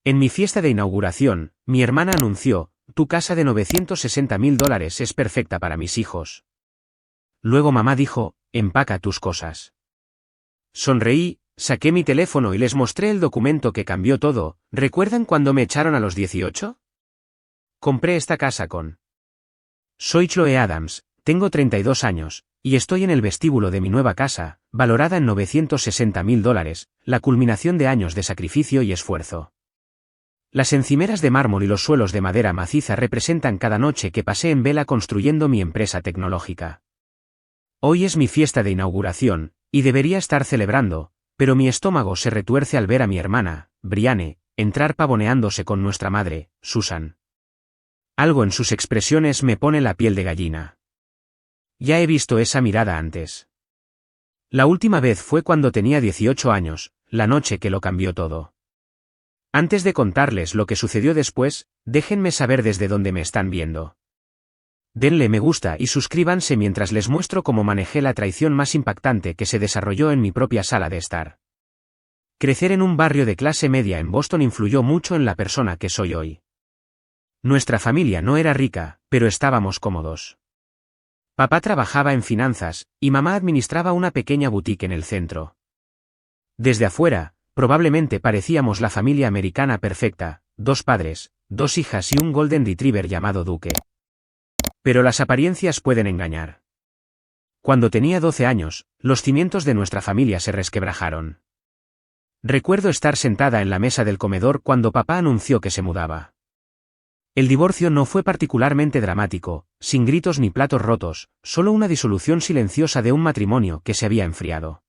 En mi fiesta de inauguración, mi hermana anunció, tu casa de $960.000 es perfecta para mis hijos. Luego mamá dijo, empaca tus cosas. Sonreí, saqué mi teléfono y les mostré el documento que cambió todo. ¿Recuerdan cuando me echaron a los 18? Compré esta casa con. Soy Chloe Adams, tengo 32 años, y estoy en el vestíbulo de mi nueva casa, valorada en $960.000, la culminación de años de sacrificio y esfuerzo. Las encimeras de mármol y los suelos de madera maciza representan cada noche que pasé en vela construyendo mi empresa tecnológica. Hoy es mi fiesta de inauguración, y debería estar celebrando, pero mi estómago se retuerce al ver a mi hermana, Brianne, entrar pavoneándose con nuestra madre, Susan. Algo en sus expresiones me pone la piel de gallina. Ya he visto esa mirada antes. La última vez fue cuando tenía 18 años, la noche que lo cambió todo. Antes de contarles lo que sucedió después, déjenme saber desde dónde me están viendo. Denle me gusta y suscríbanse mientras les muestro cómo manejé la traición más impactante que se desarrolló en mi propia sala de estar. Crecer en un barrio de clase media en Boston influyó mucho en la persona que soy hoy. Nuestra familia no era rica, pero estábamos cómodos. Papá trabajaba en finanzas, y mamá administraba una pequeña boutique en el centro. Desde afuera, probablemente parecíamos la familia americana perfecta, 2 padres, 2 hijas y un golden retriever llamado Duque. Pero las apariencias pueden engañar. Cuando tenía 12 años, los cimientos de nuestra familia se resquebrajaron. Recuerdo estar sentada en la mesa del comedor cuando papá anunció que se mudaba. El divorcio no fue particularmente dramático, sin gritos ni platos rotos, solo una disolución silenciosa de un matrimonio que se había enfriado.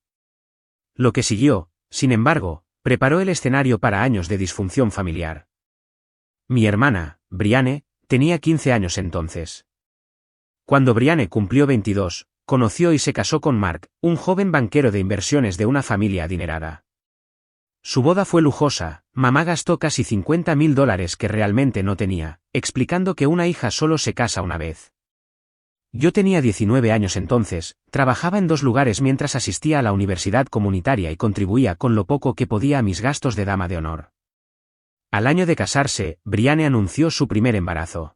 Lo que siguió, sin embargo, preparó el escenario para años de disfunción familiar. Mi hermana, Brianne, tenía 15 años entonces. Cuando Brianne cumplió 22, conoció y se casó con Mark, un joven banquero de inversiones de una familia adinerada. Su boda fue lujosa, mamá gastó casi $50.000 que realmente no tenía, explicando que una hija solo se casa una vez. Yo tenía 19 años entonces, trabajaba en 2 lugares mientras asistía a la universidad comunitaria y contribuía con lo poco que podía a mis gastos de dama de honor. Al año de casarse, Brianne anunció su primer embarazo.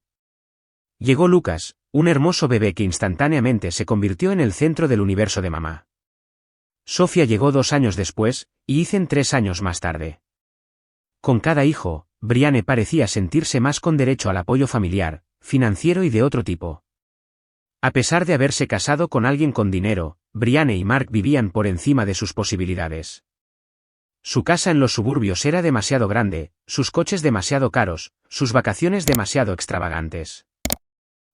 Llegó Lucas, un hermoso bebé que instantáneamente se convirtió en el centro del universo de mamá. Sofía llegó 2 años después, y Ethan 3 años más tarde. Con cada hijo, Brianne parecía sentirse más con derecho al apoyo familiar, financiero y de otro tipo. A pesar de haberse casado con alguien con dinero, Brianne y Mark vivían por encima de sus posibilidades. Su casa en los suburbios era demasiado grande, sus coches demasiado caros, sus vacaciones demasiado extravagantes.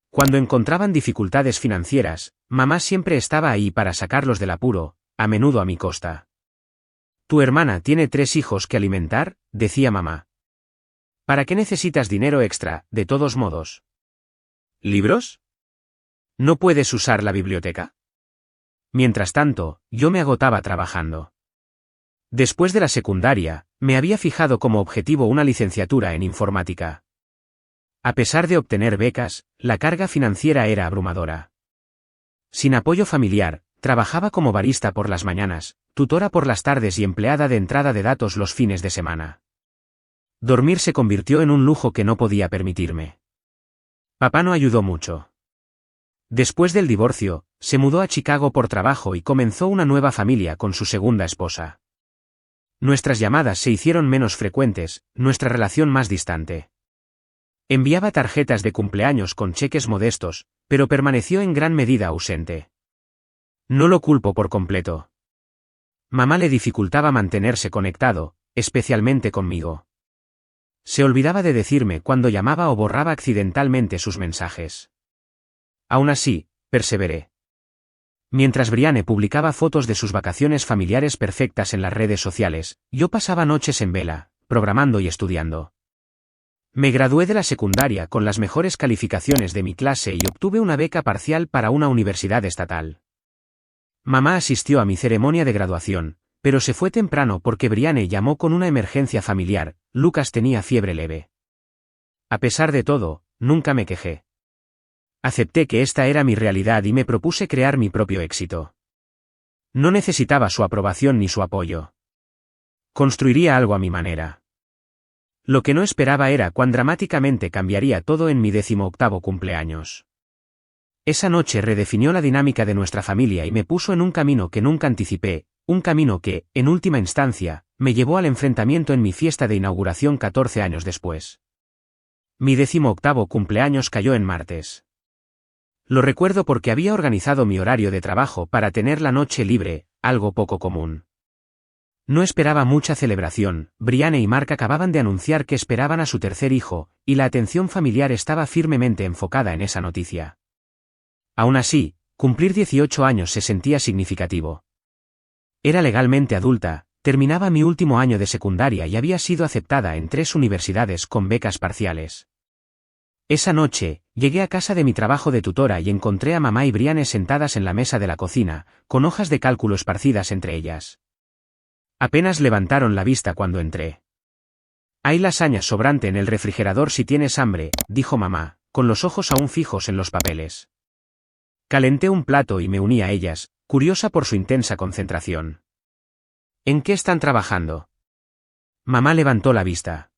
Cuando encontraban dificultades financieras, mamá siempre estaba ahí para sacarlos del apuro, a menudo a mi costa. Tu hermana tiene 3 hijos que alimentar, decía mamá. ¿Para qué necesitas dinero extra, de todos modos? ¿Libros? ¿No puedes usar la biblioteca? Mientras tanto, yo me agotaba trabajando. Después de la secundaria, me había fijado como objetivo una licenciatura en informática. A pesar de obtener becas, la carga financiera era abrumadora. Sin apoyo familiar, trabajaba como barista por las mañanas, tutora por las tardes y empleada de entrada de datos los fines de semana. Dormir se convirtió en un lujo que no podía permitirme. Papá no ayudó mucho. Después del divorcio, se mudó a Chicago por trabajo y comenzó una nueva familia con su segunda esposa. Nuestras llamadas se hicieron menos frecuentes, nuestra relación más distante. Enviaba tarjetas de cumpleaños con cheques modestos, pero permaneció en gran medida ausente. No lo culpo por completo. Mamá le dificultaba mantenerse conectado, especialmente conmigo. Se olvidaba de decirme cuando llamaba o borraba accidentalmente sus mensajes. Aún así, perseveré. Mientras Brianne publicaba fotos de sus vacaciones familiares perfectas en las redes sociales, yo pasaba noches en vela, programando y estudiando. Me gradué de la secundaria con las mejores calificaciones de mi clase y obtuve una beca parcial para una universidad estatal. Mamá asistió a mi ceremonia de graduación, pero se fue temprano porque Brianne llamó con una emergencia familiar. Lucas tenía fiebre leve. A pesar de todo, nunca me quejé. Acepté que esta era mi realidad y me propuse crear mi propio éxito. No necesitaba su aprobación ni su apoyo. Construiría algo a mi manera. Lo que no esperaba era cuán dramáticamente cambiaría todo en mi 18º cumpleaños. Esa noche redefinió la dinámica de nuestra familia y me puso en un camino que nunca anticipé, un camino que, en última instancia, me llevó al enfrentamiento en mi fiesta de inauguración 14 años después. Mi 18º cumpleaños cayó en martes. Lo recuerdo porque había organizado mi horario de trabajo para tener la noche libre, algo poco común. No esperaba mucha celebración. Brianne y Mark acababan de anunciar que esperaban a su tercer hijo, y la atención familiar estaba firmemente enfocada en esa noticia. Aún así, cumplir 18 años se sentía significativo. Era legalmente adulta, terminaba mi último año de secundaria y había sido aceptada en 3 universidades con becas parciales. Esa noche, llegué a casa de mi trabajo de tutora y encontré a mamá y Brianne sentadas en la mesa de la cocina, con hojas de cálculo esparcidas entre ellas. Apenas levantaron la vista cuando entré. «Hay lasaña sobrante en el refrigerador si tienes hambre», dijo mamá, con los ojos aún fijos en los papeles. Calenté un plato y me uní a ellas, curiosa por su intensa concentración. «¿En qué están trabajando?» Mamá levantó la vista.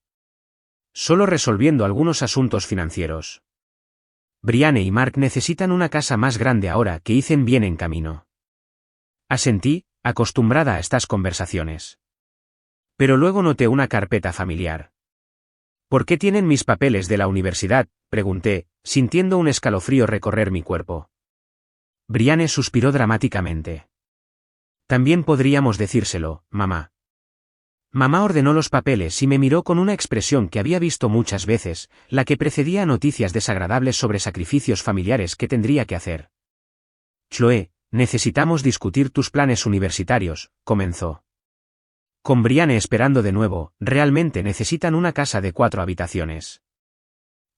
«Solo resolviendo algunos asuntos financieros. Brianne y Mark necesitan una casa más grande ahora que Ethan viene en camino». Asentí, acostumbrada a estas conversaciones. Pero luego noté una carpeta familiar. «¿Por qué tienen mis papeles de la universidad?», pregunté, sintiendo un escalofrío recorrer mi cuerpo. Brianne suspiró dramáticamente. «También podríamos decírselo, mamá». Mamá ordenó los papeles y me miró con una expresión que había visto muchas veces, la que precedía a noticias desagradables sobre sacrificios familiares que tendría que hacer. «Chloe, necesitamos discutir tus planes universitarios», comenzó. «Con Brianne esperando de nuevo, realmente necesitan una casa de 4 habitaciones.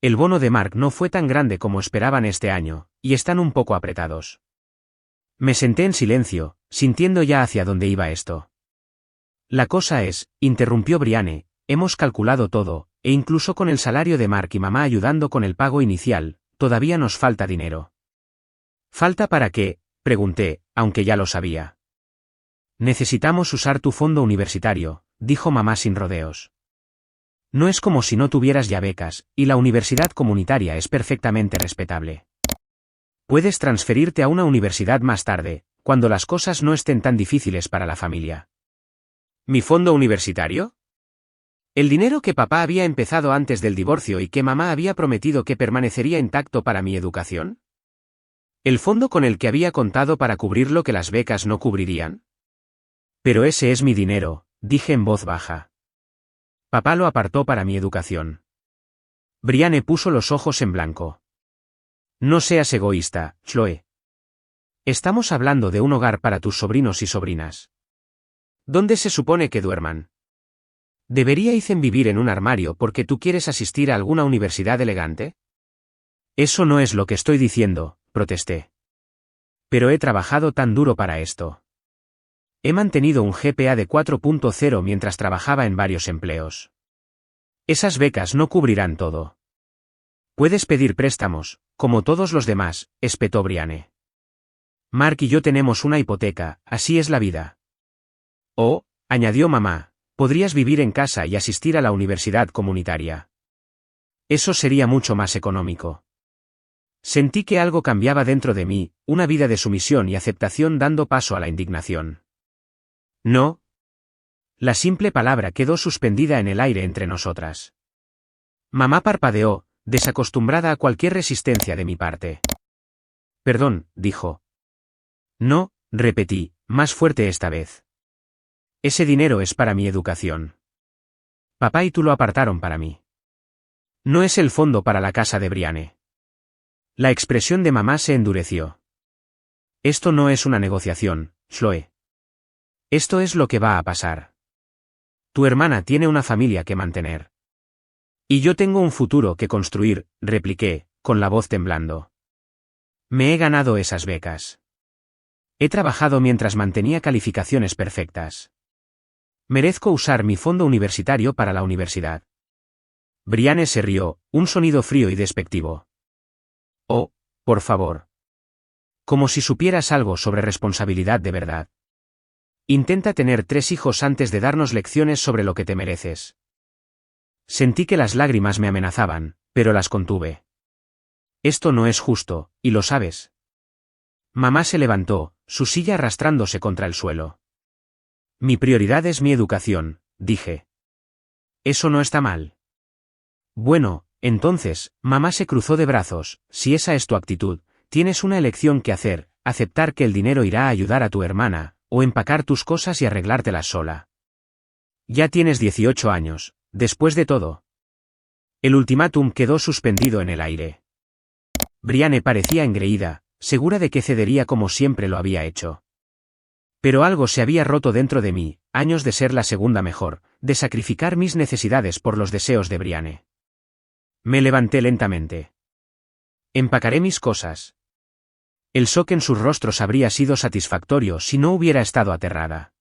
El bono de Mark no fue tan grande como esperaban este año, y están un poco apretados». Me senté en silencio, sintiendo ya hacia dónde iba esto. «La cosa es», interrumpió Brianne, «hemos calculado todo, e incluso con el salario de Mark y mamá ayudando con el pago inicial, todavía nos falta dinero». «¿Falta para qué?», pregunté, aunque ya lo sabía. «Necesitamos usar tu fondo universitario», dijo mamá sin rodeos. «No es como si no tuvieras ya becas, y la universidad comunitaria es perfectamente respetable. Puedes transferirte a una universidad más tarde, cuando las cosas no estén tan difíciles para la familia». ¿Mi fondo universitario? El dinero que papá había empezado antes del divorcio y que mamá había prometido que permanecería intacto para mi educación. ¿El fondo con el que había contado para cubrir lo que las becas no cubrirían? Pero ese es mi dinero, dije en voz baja. Papá lo apartó para mi educación. Brianne puso los ojos en blanco. No seas egoísta, Chloe. Estamos hablando de un hogar para tus sobrinos y sobrinas. ¿Dónde se supone que duerman? ¿Debería Ethan vivir en un armario porque tú quieres asistir a alguna universidad elegante? Eso no es lo que estoy diciendo, protesté. Pero he trabajado tan duro para esto. He mantenido un GPA de 4.0 mientras trabajaba en varios empleos. Esas becas no cubrirán todo. Puedes pedir préstamos, como todos los demás, espetó Brianne. Mark y yo tenemos una hipoteca, así es la vida. Oh, añadió mamá, podrías vivir en casa y asistir a la universidad comunitaria. Eso sería mucho más económico. Sentí que algo cambiaba dentro de mí, una vida de sumisión y aceptación dando paso a la indignación. No. La simple palabra quedó suspendida en el aire entre nosotras. Mamá parpadeó, desacostumbrada a cualquier resistencia de mi parte. Perdón, dijo. No, repetí, más fuerte esta vez. Ese dinero es para mi educación. Papá y tú lo apartaron para mí. No es el fondo para la casa de Brianne. La expresión de mamá se endureció. Esto no es una negociación, Chloe. Esto es lo que va a pasar. Tu hermana tiene una familia que mantener. Y yo tengo un futuro que construir, repliqué, con la voz temblando. Me he ganado esas becas. He trabajado mientras mantenía calificaciones perfectas. Merezco usar mi fondo universitario para la universidad. Brianne se rió, un sonido frío y despectivo. Oh, por favor. Como si supieras algo sobre responsabilidad de verdad. Intenta tener 3 hijos antes de darnos lecciones sobre lo que te mereces. Sentí que las lágrimas me amenazaban, pero las contuve. Esto no es justo, y lo sabes. Mamá se levantó, su silla arrastrándose contra el suelo. Mi prioridad es mi educación, dije. Eso no está mal. Bueno, entonces, mamá se cruzó de brazos, si esa es tu actitud, tienes una elección que hacer, aceptar que el dinero irá a ayudar a tu hermana, o empacar tus cosas y arreglártelas sola. Ya tienes 18 años, después de todo. El ultimátum quedó suspendido en el aire. Brianne parecía engreída, segura de que cedería como siempre lo había hecho. Pero algo se había roto dentro de mí, años de ser la segunda mejor, de sacrificar mis necesidades por los deseos de Brianne. Me levanté lentamente. Empacaré mis cosas. El shock en sus rostros habría sido satisfactorio si no hubiera estado aterrada.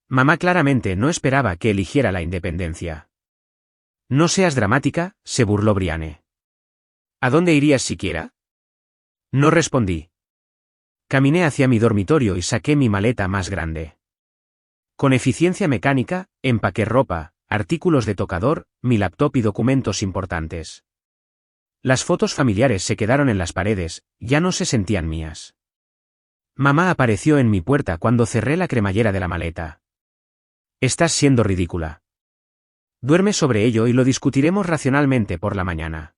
Mamá claramente no esperaba que eligiera la independencia. No seas dramática, se burló Brianne. ¿A dónde irías siquiera? No respondí. Caminé hacia mi dormitorio y saqué mi maleta más grande. Con eficiencia mecánica, empaqué ropa, artículos de tocador, mi laptop y documentos importantes. Las fotos familiares se quedaron en las paredes, ya no se sentían mías. Mamá apareció en mi puerta cuando cerré la cremallera de la maleta. Estás siendo ridícula. Duerme sobre ello y lo discutiremos racionalmente por la mañana.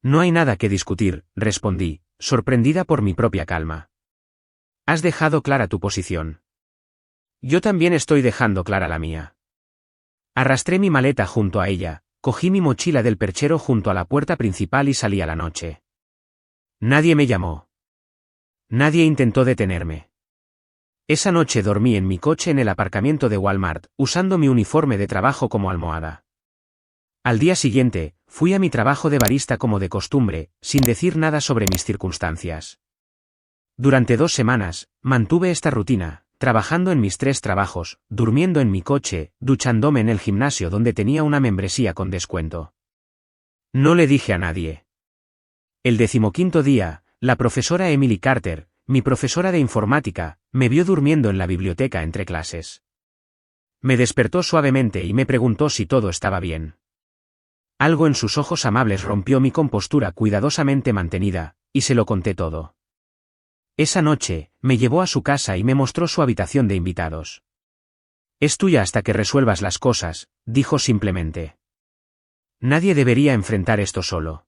No hay nada que discutir, respondí, sorprendida por mi propia calma. Has dejado clara tu posición. Yo también estoy dejando clara la mía. Arrastré mi maleta junto a ella, cogí mi mochila del perchero junto a la puerta principal y salí a la noche. Nadie me llamó. Nadie intentó detenerme. Esa noche dormí en mi coche en el aparcamiento de Walmart, usando mi uniforme de trabajo como almohada. Al día siguiente, fui a mi trabajo de barista como de costumbre, sin decir nada sobre mis circunstancias. Durante 2 semanas, mantuve esta rutina, trabajando en mis 3 trabajos, durmiendo en mi coche, duchándome en el gimnasio donde tenía una membresía con descuento. No le dije a nadie. El 15º día, la profesora Emily Carter, mi profesora de informática, me vio durmiendo en la biblioteca entre clases. Me despertó suavemente y me preguntó si todo estaba bien. Algo en sus ojos amables rompió mi compostura cuidadosamente mantenida, y se lo conté todo. Esa noche, me llevó a su casa y me mostró su habitación de invitados. Es tuya hasta que resuelvas las cosas, dijo simplemente. Nadie debería enfrentar esto solo.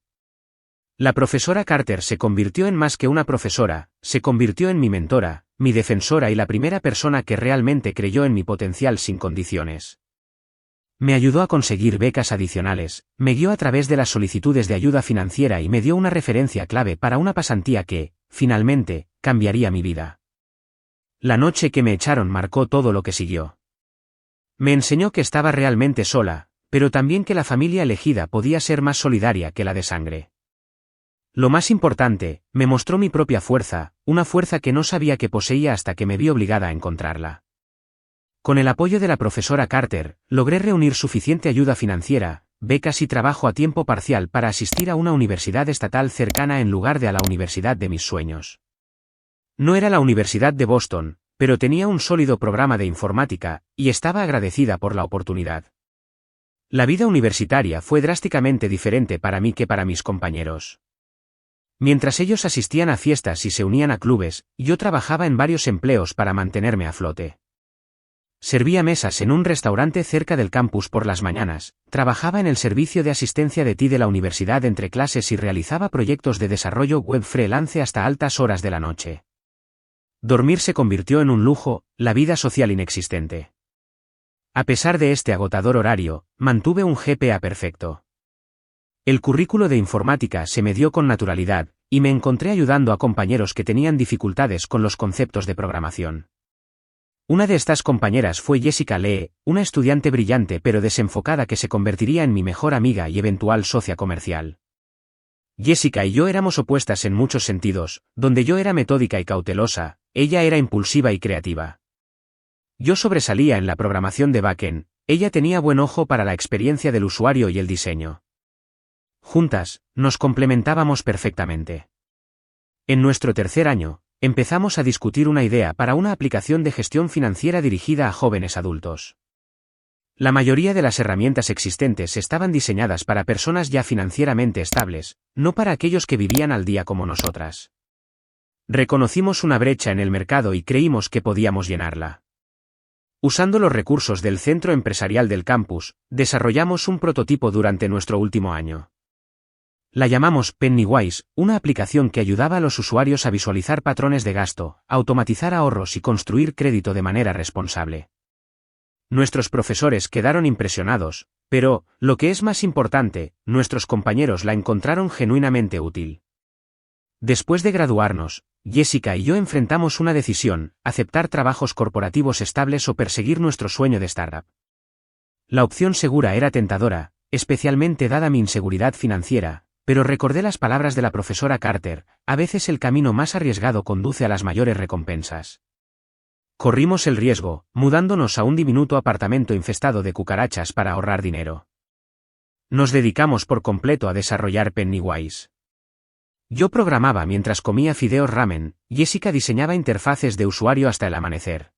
La profesora Carter se convirtió en más que una profesora, se convirtió en mi mentora, mi defensora y la primera persona que realmente creyó en mi potencial sin condiciones. Me ayudó a conseguir becas adicionales, me guió a través de las solicitudes de ayuda financiera y me dio una referencia clave para una pasantía que, finalmente, cambiaría mi vida. La noche que me echaron marcó todo lo que siguió. Me enseñó que estaba realmente sola, pero también que la familia elegida podía ser más solidaria que la de sangre. Lo más importante, me mostró mi propia fuerza, una fuerza que no sabía que poseía hasta que me vi obligada a encontrarla. Con el apoyo de la profesora Carter, logré reunir suficiente ayuda financiera, becas y trabajo a tiempo parcial para asistir a una universidad estatal cercana en lugar de a la universidad de mis sueños. No era la Universidad de Boston, pero tenía un sólido programa de informática, y estaba agradecida por la oportunidad. La vida universitaria fue drásticamente diferente para mí que para mis compañeros. Mientras ellos asistían a fiestas y se unían a clubes, yo trabajaba en varios empleos para mantenerme a flote. Servía mesas en un restaurante cerca del campus por las mañanas, trabajaba en el servicio de asistencia de TI de la universidad entre clases y realizaba proyectos de desarrollo web freelance hasta altas horas de la noche. Dormir se convirtió en un lujo, la vida social inexistente. A pesar de este agotador horario, mantuve un GPA perfecto. El currículo de informática se me dio con naturalidad, y me encontré ayudando a compañeros que tenían dificultades con los conceptos de programación. Una de estas compañeras fue Jessica Lee, una estudiante brillante pero desenfocada que se convertiría en mi mejor amiga y eventual socia comercial. Jessica y yo éramos opuestas en muchos sentidos, donde yo era metódica y cautelosa, ella era impulsiva y creativa. Yo sobresalía en la programación de backend, ella tenía buen ojo para la experiencia del usuario y el diseño. Juntas, nos complementábamos perfectamente. En nuestro tercer año, empezamos a discutir una idea para una aplicación de gestión financiera dirigida a jóvenes adultos. La mayoría de las herramientas existentes estaban diseñadas para personas ya financieramente estables, no para aquellos que vivían al día como nosotras. Reconocimos una brecha en el mercado y creímos que podíamos llenarla. Usando los recursos del centro empresarial del campus, desarrollamos un prototipo durante nuestro último año. La llamamos Pennywise, una aplicación que ayudaba a los usuarios a visualizar patrones de gasto, automatizar ahorros y construir crédito de manera responsable. Nuestros profesores quedaron impresionados, pero, lo que es más importante, nuestros compañeros la encontraron genuinamente útil. Después de graduarnos, Jessica y yo enfrentamos una decisión: aceptar trabajos corporativos estables o perseguir nuestro sueño de startup. La opción segura era tentadora, especialmente dada mi inseguridad financiera, pero recordé las palabras de la profesora Carter: a veces el camino más arriesgado conduce a las mayores recompensas. Corrimos el riesgo, mudándonos a un diminuto apartamento infestado de cucarachas para ahorrar dinero. Nos dedicamos por completo a desarrollar Pennywise. Yo programaba mientras comía fideos ramen, Jessica diseñaba interfaces de usuario hasta el amanecer.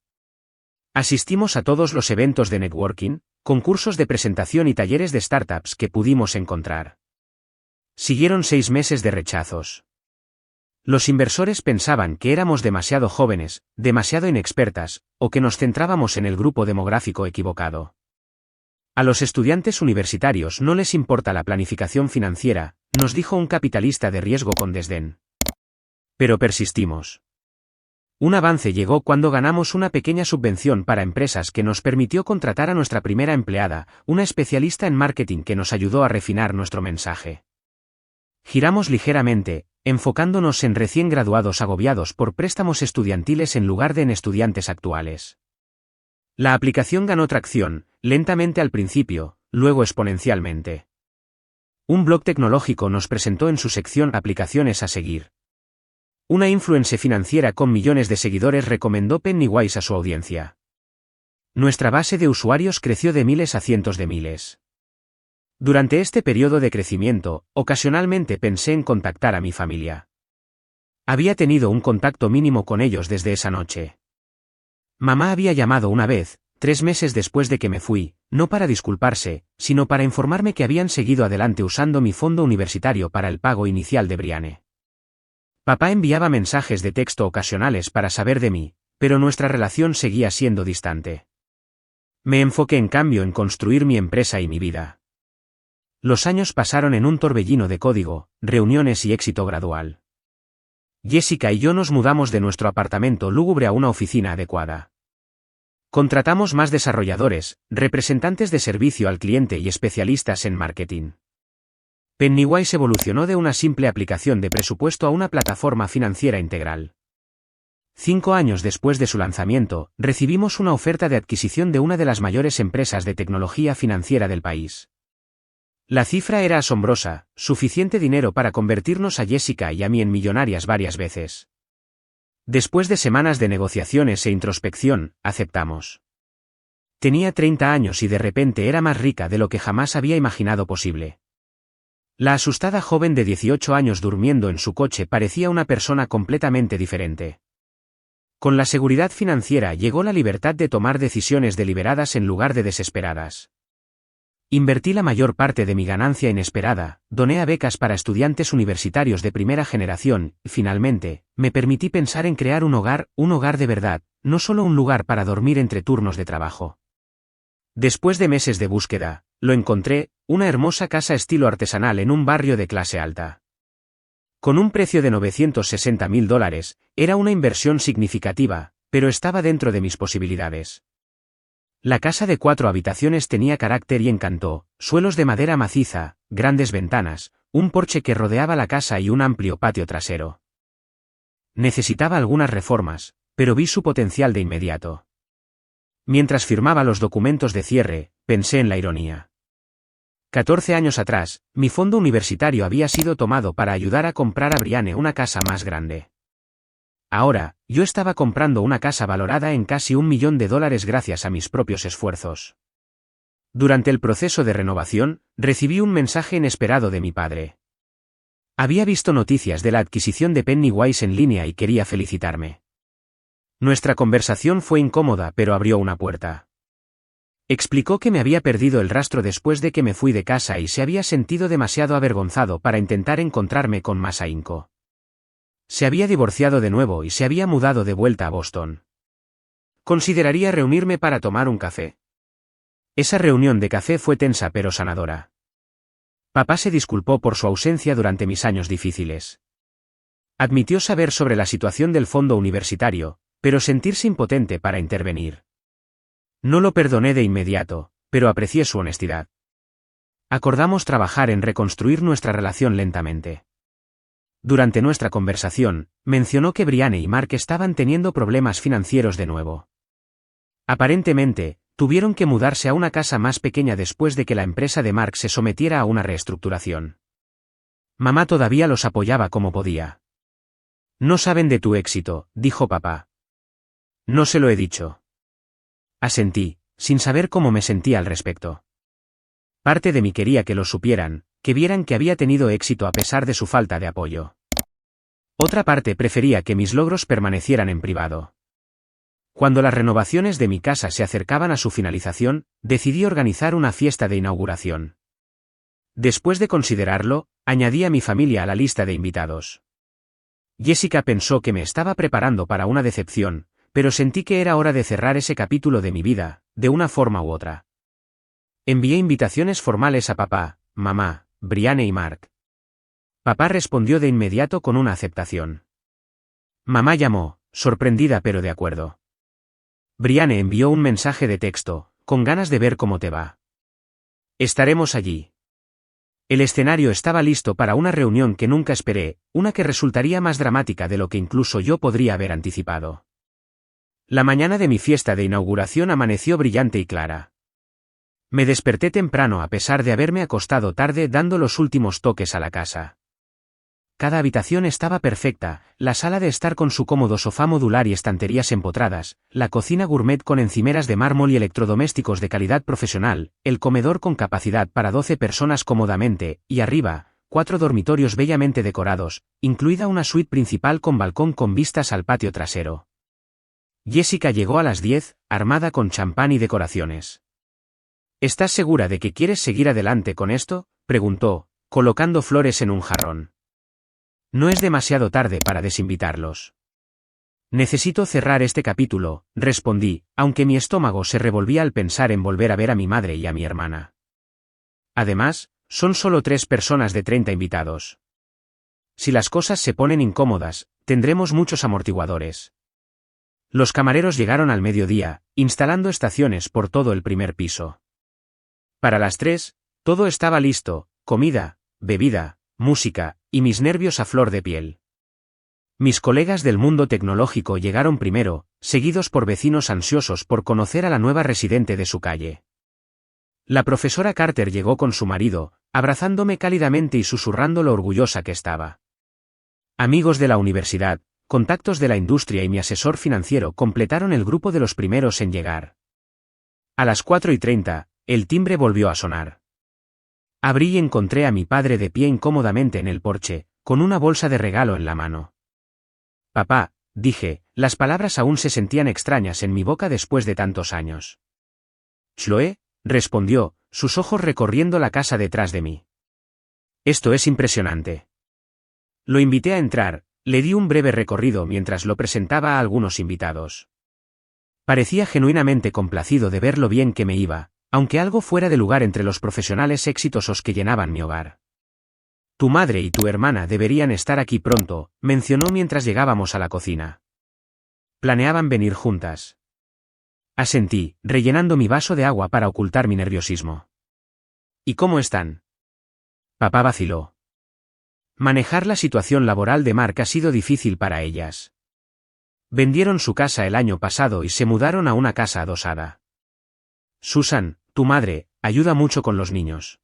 Asistimos a todos los eventos de networking, concursos de presentación y talleres de startups que pudimos encontrar. Siguieron 6 meses de rechazos. Los inversores pensaban que éramos demasiado jóvenes, demasiado inexpertas, o que nos centrábamos en el grupo demográfico equivocado. A los estudiantes universitarios no les importa la planificación financiera, nos dijo un capitalista de riesgo con desdén. Pero persistimos. Un avance llegó cuando ganamos una pequeña subvención para empresas que nos permitió contratar a nuestra primera empleada, una especialista en marketing que nos ayudó a refinar nuestro mensaje. Giramos ligeramente, enfocándonos en recién graduados agobiados por préstamos estudiantiles en lugar de en estudiantes actuales. La aplicación ganó tracción, lentamente al principio, luego exponencialmente. Un blog tecnológico nos presentó en su sección Aplicaciones a seguir. Una influencer financiera con millones de seguidores recomendó Pennywise a su audiencia. Nuestra base de usuarios creció de miles a cientos de miles. Durante este periodo de crecimiento, ocasionalmente pensé en contactar a mi familia. Había tenido un contacto mínimo con ellos desde esa noche. Mamá había llamado una vez, 3 meses después de que me fui, no para disculparse, sino para informarme que habían seguido adelante usando mi fondo universitario para el pago inicial de Brianne. Papá enviaba mensajes de texto ocasionales para saber de mí, pero nuestra relación seguía siendo distante. Me enfoqué en cambio en construir mi empresa y mi vida. Los años pasaron en un torbellino de código, reuniones y éxito gradual. Jessica y yo nos mudamos de nuestro apartamento lúgubre a una oficina adecuada. Contratamos más desarrolladores, representantes de servicio al cliente y especialistas en marketing. Pennywise evolucionó de una simple aplicación de presupuesto a una plataforma financiera integral. 5 años después de su lanzamiento, recibimos una oferta de adquisición de una de las mayores empresas de tecnología financiera del país. La cifra era asombrosa, suficiente dinero para convertirnos a Jessica y a mí en millonarias varias veces. Después de semanas de negociaciones e introspección, aceptamos. Tenía 30 años y de repente era más rica de lo que jamás había imaginado posible. La asustada joven de 18 años durmiendo en su coche parecía una persona completamente diferente. Con la seguridad financiera llegó la libertad de tomar decisiones deliberadas en lugar de desesperadas. Invertí la mayor parte de mi ganancia inesperada, doné a becas para estudiantes universitarios de primera generación, y finalmente, me permití pensar en crear un hogar de verdad, no solo un lugar para dormir entre turnos de trabajo. Después de meses de búsqueda, lo encontré, una hermosa casa estilo artesanal en un barrio de clase alta. Con un precio de $960.000, era una inversión significativa, pero estaba dentro de mis posibilidades. La casa de 4 habitaciones tenía carácter y encanto, suelos de madera maciza, grandes ventanas, un porche que rodeaba la casa y un amplio patio trasero. Necesitaba algunas reformas, pero vi su potencial de inmediato. Mientras firmaba los documentos de cierre, pensé en la ironía. 14 años atrás, mi fondo universitario había sido tomado para ayudar a comprar a Brianne una casa más grande. Ahora, yo estaba comprando una casa valorada en casi $1 millón gracias a mis propios esfuerzos. Durante el proceso de renovación, recibí un mensaje inesperado de mi padre. Había visto noticias de la adquisición de Pennywise en línea y quería felicitarme. Nuestra conversación fue incómoda pero abrió una puerta. Explicó que me había perdido el rastro después de que me fui de casa y se había sentido demasiado avergonzado para intentar encontrarme con más ahínco. Se había divorciado de nuevo y se había mudado de vuelta a Boston. Consideraría reunirme para tomar un café. Esa reunión de café fue tensa pero sanadora. Papá se disculpó por su ausencia durante mis años difíciles. Admitió saber sobre la situación del fondo universitario, pero sentirse impotente para intervenir. No lo perdoné de inmediato, pero aprecié su honestidad. Acordamos trabajar en reconstruir nuestra relación lentamente. Durante nuestra conversación, mencionó que Brianne y Mark estaban teniendo problemas financieros de nuevo. Aparentemente, tuvieron que mudarse a una casa más pequeña después de que la empresa de Mark se sometiera a una reestructuración. Mamá todavía los apoyaba como podía. No saben de tu éxito, dijo papá. No se lo he dicho. Asentí, sin saber cómo me sentía al respecto. Parte de mí quería que lo supieran, que vieran que había tenido éxito a pesar de su falta de apoyo. Otra parte prefería que mis logros permanecieran en privado. Cuando las renovaciones de mi casa se acercaban a su finalización, decidí organizar una fiesta de inauguración. Después de considerarlo, añadí a mi familia a la lista de invitados. Jessica pensó que me estaba preparando para una decepción, pero sentí que era hora de cerrar ese capítulo de mi vida, de una forma u otra. Envié invitaciones formales a papá, mamá, Brianne y Mark. Papá respondió de inmediato con una aceptación. Mamá llamó, sorprendida pero de acuerdo. Brianne envió un mensaje de texto, con ganas de ver cómo te va. Estaremos allí. El escenario estaba listo para una reunión que nunca esperé, una que resultaría más dramática de lo que incluso yo podría haber anticipado. La mañana de mi fiesta de inauguración amaneció brillante y clara. Me desperté temprano a pesar de haberme acostado tarde dando los últimos toques a la casa. Cada habitación estaba perfecta, la sala de estar con su cómodo sofá modular y estanterías empotradas, la cocina gourmet con encimeras de mármol y electrodomésticos de calidad profesional, el comedor con capacidad para 12 personas cómodamente, y arriba, 4 dormitorios bellamente decorados, incluida una suite principal con balcón con vistas al patio trasero. Jessica llegó a las 10, armada con champán y decoraciones. ¿Estás segura de que quieres seguir adelante con esto?, preguntó, colocando flores en un jarrón. No es demasiado tarde para desinvitarlos. Necesito cerrar este capítulo, respondí, aunque mi estómago se revolvía al pensar en volver a ver a mi madre y a mi hermana. Además, son solo 3 personas de 30 invitados. Si las cosas se ponen incómodas, tendremos muchos amortiguadores. Los camareros llegaron al mediodía, instalando estaciones por todo el primer piso. Para las 3, todo estaba listo, comida, bebida, música, y mis nervios a flor de piel. Mis colegas del mundo tecnológico llegaron primero, seguidos por vecinos ansiosos por conocer a la nueva residente de su calle. La profesora Carter llegó con su marido, abrazándome cálidamente y susurrando lo orgullosa que estaba. Amigos de la universidad, contactos de la industria y mi asesor financiero completaron el grupo de los primeros en llegar. A las 4:30, el timbre volvió a sonar. Abrí y encontré a mi padre de pie incómodamente en el porche, con una bolsa de regalo en la mano. Papá, dije, las palabras aún se sentían extrañas en mi boca después de tantos años. Chloe, respondió, sus ojos recorriendo la casa detrás de mí. Esto es impresionante. Lo invité a entrar, le di un breve recorrido mientras lo presentaba a algunos invitados. Parecía genuinamente complacido de ver lo bien que me iba, aunque algo fuera de lugar entre los profesionales exitosos que llenaban mi hogar. Tu madre y tu hermana deberían estar aquí pronto, mencionó mientras llegábamos a la cocina. Planeaban venir juntas. Asentí, rellenando mi vaso de agua para ocultar mi nerviosismo. ¿Y cómo están? Papá vaciló. Manejar la situación laboral de Mark ha sido difícil para ellas. Vendieron su casa el año pasado y se mudaron a una casa adosada. Susan, tu madre, ayuda mucho con los niños.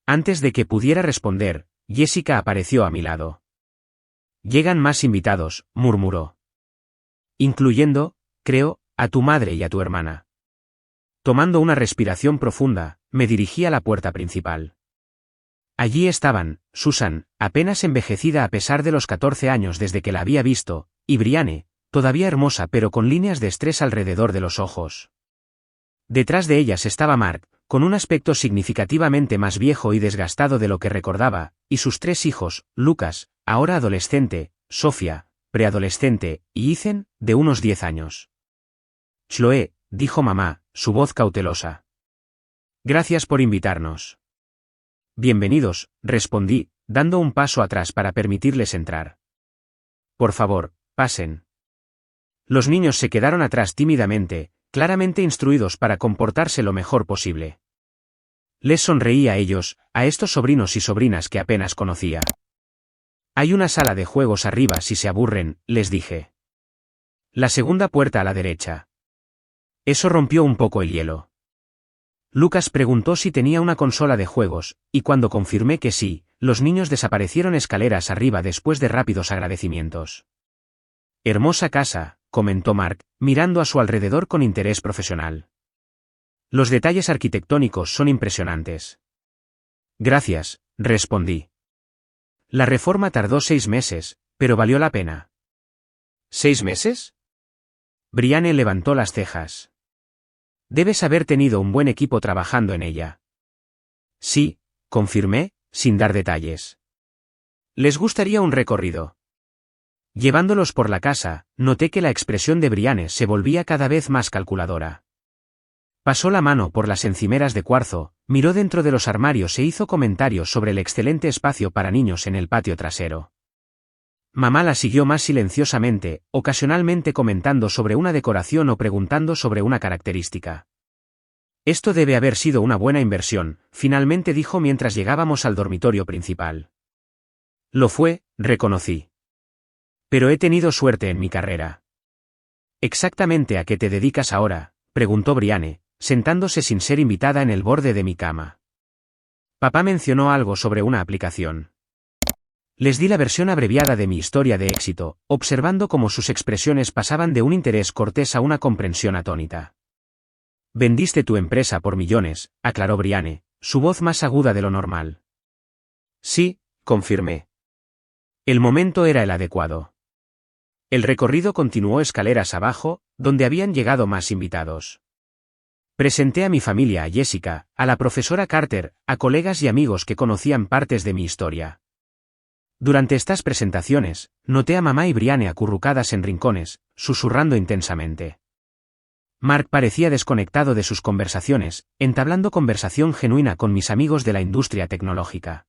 Antes de que pudiera responder, Jessica apareció a mi lado. Llegan más invitados, murmuró. Incluyendo, creo, a tu madre y a tu hermana. Tomando una respiración profunda, me dirigí a la puerta principal. Allí estaban, Susan, apenas envejecida a pesar de los 14 años desde que la había visto, y Brianne, todavía hermosa pero con líneas de estrés alrededor de los ojos. Detrás de ellas estaba Mark, con un aspecto significativamente más viejo y desgastado de lo que recordaba, y sus 3 hijos, Lucas, ahora adolescente, Sofía, preadolescente, y Ethan, de unos 10 años. Chloe, dijo mamá, su voz cautelosa. Gracias por invitarnos. Bienvenidos, respondí, dando un paso atrás para permitirles entrar. Por favor, pasen. Los niños se quedaron atrás tímidamente, claramente instruidos para comportarse lo mejor posible. Les sonreí a ellos, a estos sobrinos y sobrinas que apenas conocía. Hay una sala de juegos arriba si se aburren, les dije. La segunda puerta a la derecha. Eso rompió un poco el hielo. Lucas preguntó si tenía una consola de juegos, y cuando confirmé que sí, los niños desaparecieron escaleras arriba después de rápidos agradecimientos. Hermosa casa, comentó Mark, mirando a su alrededor con interés profesional. Los detalles arquitectónicos son impresionantes. Gracias, respondí. La reforma tardó 6 meses, pero valió la pena. ¿6 meses? Brianne levantó las cejas. Debes haber tenido un buen equipo trabajando en ella. Sí, confirmé, sin dar detalles. ¿Les gustaría un recorrido? Llevándolos por la casa, noté que la expresión de Brianne se volvía cada vez más calculadora. Pasó la mano por las encimeras de cuarzo, miró dentro de los armarios e hizo comentarios sobre el excelente espacio para niños en el patio trasero. Mamá la siguió más silenciosamente, ocasionalmente comentando sobre una decoración o preguntando sobre una característica. Esto debe haber sido una buena inversión, finalmente dijo mientras llegábamos al dormitorio principal. Lo fue, reconocí. Pero he tenido suerte en mi carrera. ¿Exactamente a qué te dedicas ahora?, preguntó Brianne, sentándose sin ser invitada en el borde de mi cama. Papá mencionó algo sobre una aplicación. Les di la versión abreviada de mi historia de éxito, observando cómo sus expresiones pasaban de un interés cortés a una comprensión atónita. Vendiste tu empresa por millones, aclaró Brianne, su voz más aguda de lo normal. Sí, confirmé. El momento era el adecuado. El recorrido continuó escaleras abajo, donde habían llegado más invitados. Presenté a mi familia, a Jessica, a la profesora Carter, a colegas y amigos que conocían partes de mi historia. Durante estas presentaciones, noté a mamá y Brianne acurrucadas en rincones, susurrando intensamente. Mark parecía desconectado de sus conversaciones, entablando conversación genuina con mis amigos de la industria tecnológica.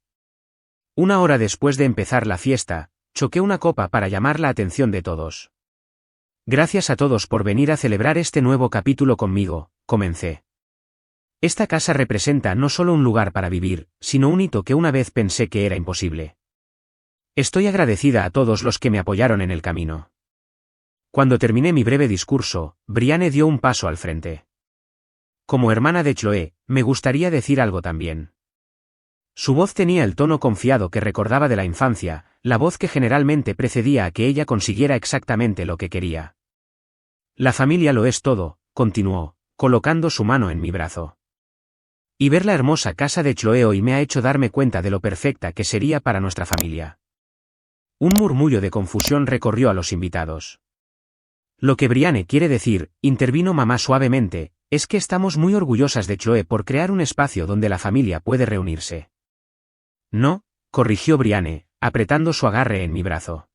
1 hora después de empezar la fiesta, choqué una copa para llamar la atención de todos. Gracias a todos por venir a celebrar este nuevo capítulo conmigo, comencé. Esta casa representa no solo un lugar para vivir, sino un hito que una vez pensé que era imposible. Estoy agradecida a todos los que me apoyaron en el camino. Cuando terminé mi breve discurso, Brianne dio un paso al frente. Como hermana de Chloe, me gustaría decir algo también. Su voz tenía el tono confiado que recordaba de la infancia, la voz que generalmente precedía a que ella consiguiera exactamente lo que quería. La familia lo es todo, continuó, colocando su mano en mi brazo. Y ver la hermosa casa de Chloe hoy me ha hecho darme cuenta de lo perfecta que sería para nuestra familia. Un murmullo de confusión recorrió a los invitados. Lo que Brianne quiere decir, intervino mamá suavemente, es que estamos muy orgullosas de Chloe por crear un espacio donde la familia puede reunirse. No, corrigió Brianne, apretando su agarre en mi brazo.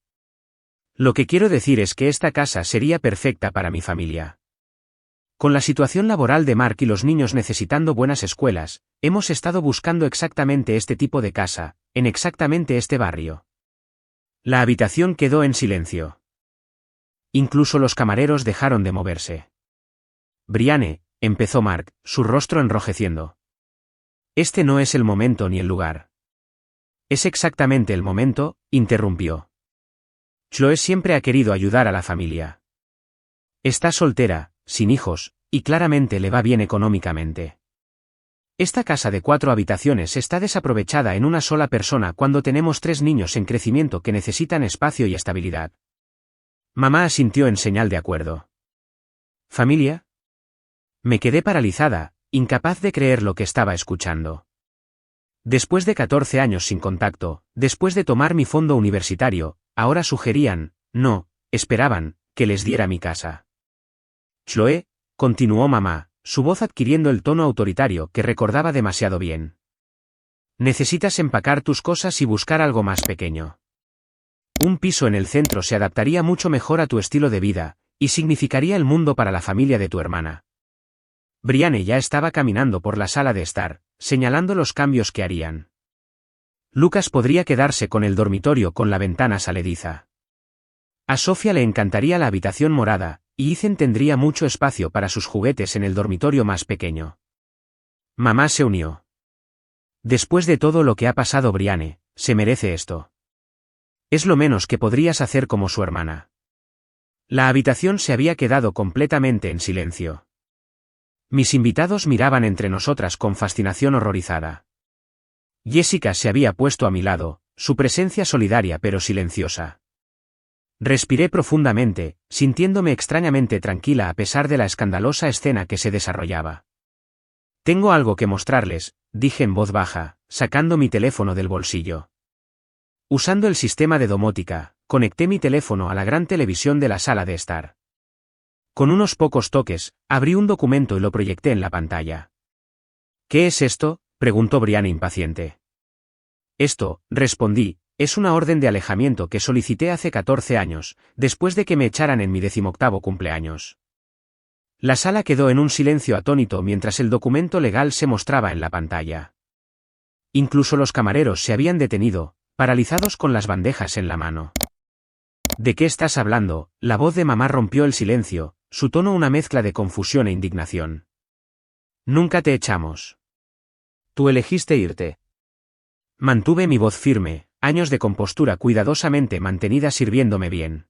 Lo que quiero decir es que esta casa sería perfecta para mi familia. Con la situación laboral de Mark y los niños necesitando buenas escuelas, hemos estado buscando exactamente este tipo de casa, en exactamente este barrio. La habitación quedó en silencio. Incluso los camareros dejaron de moverse. Brianne, empezó Mark, su rostro enrojeciendo. Este no es el momento ni el lugar. Es exactamente el momento, interrumpió. Chloe siempre ha querido ayudar a la familia. Está soltera, sin hijos, y claramente le va bien económicamente. Esta casa de 4 habitaciones está desaprovechada en una sola persona cuando tenemos 3 niños en crecimiento que necesitan espacio y estabilidad. Mamá asintió en señal de acuerdo. ¿Familia? Me quedé paralizada, incapaz de creer lo que estaba escuchando. Después de 14 años sin contacto, después de tomar mi fondo universitario, ahora sugerían, no, esperaban, que les diera mi casa. Chloe, continuó mamá, su voz adquiriendo el tono autoritario que recordaba demasiado bien. Necesitas empacar tus cosas y buscar algo más pequeño. Un piso en el centro se adaptaría mucho mejor a tu estilo de vida, y significaría el mundo para la familia de tu hermana. Brianne ya estaba caminando por la sala de estar, señalando los cambios que harían. Lucas podría quedarse con el dormitorio con la ventana salediza. A Sofía le encantaría la habitación morada, y Ethan tendría mucho espacio para sus juguetes en el dormitorio más pequeño. Mamá se unió. Después de todo lo que ha pasado Brianne, se merece esto. Es lo menos que podrías hacer como su hermana. La habitación se había quedado completamente en silencio. Mis invitados miraban entre nosotras con fascinación horrorizada. Jessica se había puesto a mi lado, su presencia solidaria pero silenciosa. Respiré profundamente, sintiéndome extrañamente tranquila a pesar de la escandalosa escena que se desarrollaba. Tengo algo que mostrarles, dije en voz baja, sacando mi teléfono del bolsillo. Usando el sistema de domótica, conecté mi teléfono a la gran televisión de la sala de estar. Con unos pocos toques, abrí un documento y lo proyecté en la pantalla. ¿Qué es esto?, preguntó Brianne impaciente. Esto, respondí, es una orden de alejamiento que solicité hace 14 años, después de que me echaran en mi 18º cumpleaños. La sala quedó en un silencio atónito mientras el documento legal se mostraba en la pantalla. Incluso los camareros se habían detenido, paralizados con las bandejas en la mano. ¿De qué estás hablando?, la voz de mamá rompió el silencio, su tono una mezcla de confusión e indignación. Nunca te echamos. Tú elegiste irte. Mantuve mi voz firme, años de compostura cuidadosamente mantenida sirviéndome bien.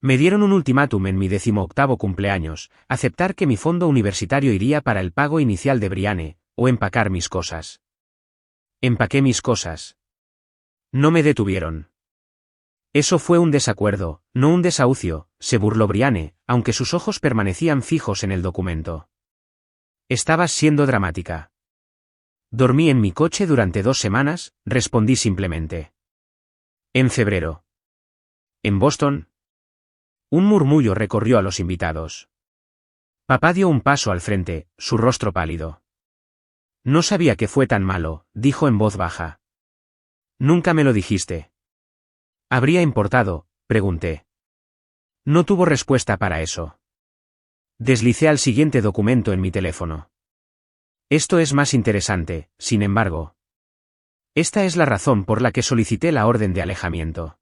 Me dieron un ultimátum en mi 18º cumpleaños, aceptar que mi fondo universitario iría para el pago inicial de Brianne, o empacar mis cosas. Empaqué mis cosas. No me detuvieron. Eso fue un desacuerdo, no un desahucio, se burló Brianne, aunque sus ojos permanecían fijos en el documento. Estabas siendo dramática. Dormí en mi coche durante 2 semanas, respondí simplemente. En febrero. ¿En Boston? Un murmullo recorrió a los invitados. Papá dio un paso al frente, su rostro pálido. No sabía que fue tan malo, dijo en voz baja. Nunca me lo dijiste. ¿Habría importado?, pregunté. No tuvo respuesta para eso. Deslicé al siguiente documento en mi teléfono. Esto es más interesante, sin embargo. Esta es la razón por la que solicité la orden de alejamiento.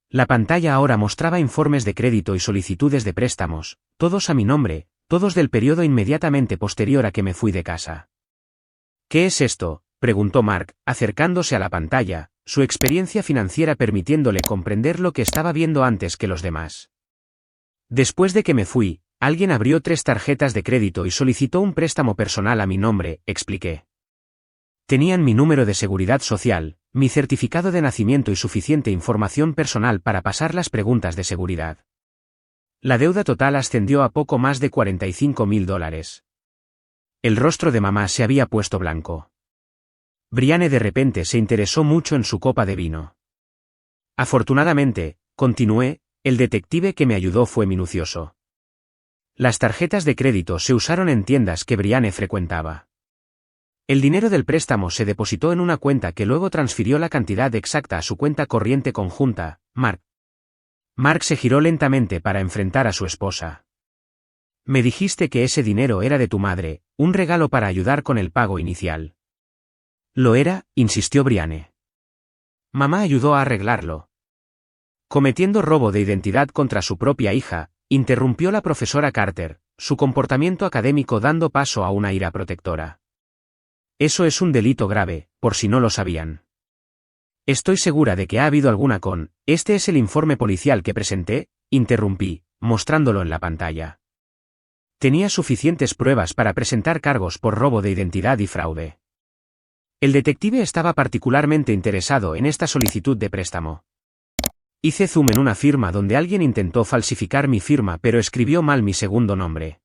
La pantalla ahora mostraba informes de crédito y solicitudes de préstamos, todos a mi nombre, todos del periodo inmediatamente posterior a que me fui de casa. ¿Qué es esto?, preguntó Mark, acercándose a la pantalla, su experiencia financiera permitiéndole comprender lo que estaba viendo antes que los demás. Después de que me fui, alguien abrió 3 tarjetas de crédito y solicitó un préstamo personal a mi nombre, expliqué. Tenían mi número de seguridad social, mi certificado de nacimiento y suficiente información personal para pasar las preguntas de seguridad. La deuda total ascendió a poco más de $45.000. El rostro de mamá se había puesto blanco. Brianne de repente se interesó mucho en su copa de vino. Afortunadamente, continué, el detective que me ayudó fue minucioso. Las tarjetas de crédito se usaron en tiendas que Brianne frecuentaba. El dinero del préstamo se depositó en una cuenta que luego transfirió la cantidad exacta a su cuenta corriente conjunta, Mark. Mark se giró lentamente para enfrentar a su esposa. Me dijiste que ese dinero era de tu madre, un regalo para ayudar con el pago inicial. Lo era, insistió Brianne. Mamá ayudó a arreglarlo. Cometiendo robo de identidad contra su propia hija, interrumpió la profesora Carter, su comportamiento académico dando paso a una ira protectora. Eso es un delito grave, por si no lo sabían. Estoy segura de que ha habido alguna con, este es el informe policial que presenté, interrumpí, mostrándolo en la pantalla. Tenía suficientes pruebas para presentar cargos por robo de identidad y fraude. El detective estaba particularmente interesado en esta solicitud de préstamo. Hice zoom en una firma donde alguien intentó falsificar mi firma pero escribió mal mi segundo nombre.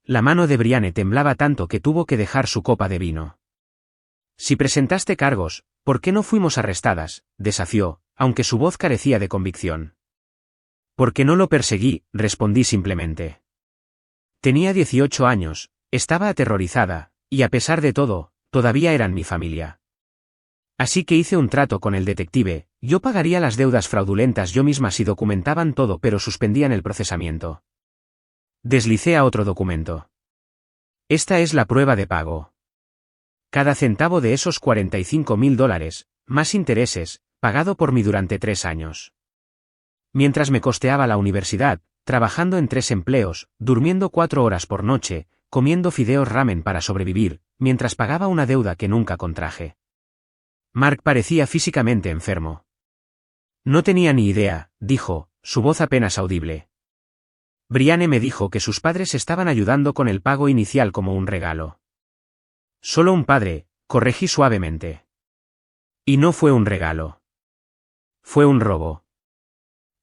La mano de Brianne temblaba tanto que tuvo que dejar su copa de vino. Si presentaste cargos, ¿por qué no fuimos arrestadas?, desafió, aunque su voz carecía de convicción. Porque no lo perseguí, respondí simplemente. Tenía 18 años, estaba aterrorizada, y a pesar de todo, todavía eran mi familia. Así que hice un trato con el detective, yo pagaría las deudas fraudulentas yo misma si documentaban todo pero suspendían el procesamiento. Deslicé a otro documento. Esta es la prueba de pago. Cada centavo de esos $45.000, más intereses, pagado por mí durante 3 años. Mientras me costeaba la universidad, trabajando en 3 empleos, durmiendo 4 horas por noche, comiendo fideos ramen para sobrevivir, mientras pagaba una deuda que nunca contraje. Mark parecía físicamente enfermo. No tenía ni idea, dijo, su voz apenas audible. Brianne me dijo que sus padres estaban ayudando con el pago inicial como un regalo. Solo un padre, corregí suavemente. Y no fue un regalo. Fue un robo.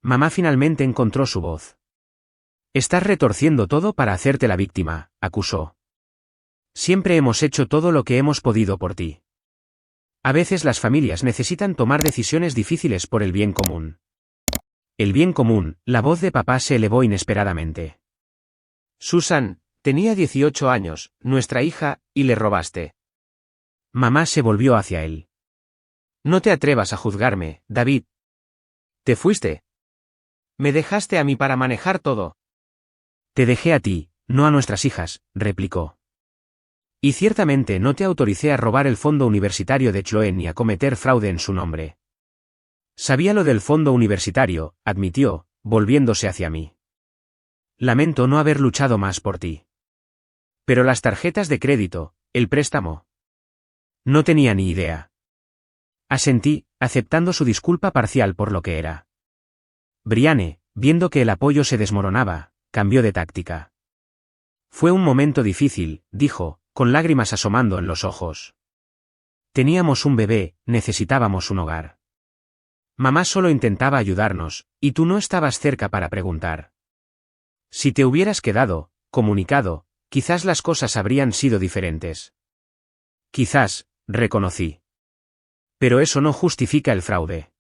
Mamá finalmente encontró su voz. Estás retorciendo todo para hacerte la víctima, acusó. Siempre hemos hecho todo lo que hemos podido por ti. A veces las familias necesitan tomar decisiones difíciles por el bien común. El bien común, la voz de papá se elevó inesperadamente. Susan, tenía 18 años, nuestra hija, y le robaste. Mamá se volvió hacia él. No te atrevas a juzgarme, David. Te fuiste. Me dejaste a mí para manejar todo. Te dejé a ti, no a nuestras hijas, replicó. Y ciertamente no te autoricé a robar el fondo universitario de Chloe ni a cometer fraude en su nombre. Sabía lo del fondo universitario, admitió, volviéndose hacia mí. Lamento no haber luchado más por ti. Pero las tarjetas de crédito, el préstamo. No tenía ni idea. Asentí, aceptando su disculpa parcial por lo que era. Brianne, viendo que el apoyo se desmoronaba, cambió de táctica. Fue un momento difícil, dijo, con lágrimas asomando en los ojos. Teníamos un bebé, necesitábamos un hogar. Mamá solo intentaba ayudarnos, y tú no estabas cerca para preguntar. Si te hubieras quedado, comunicado, quizás las cosas habrían sido diferentes. Quizás, reconocí. Pero eso no justifica el fraude.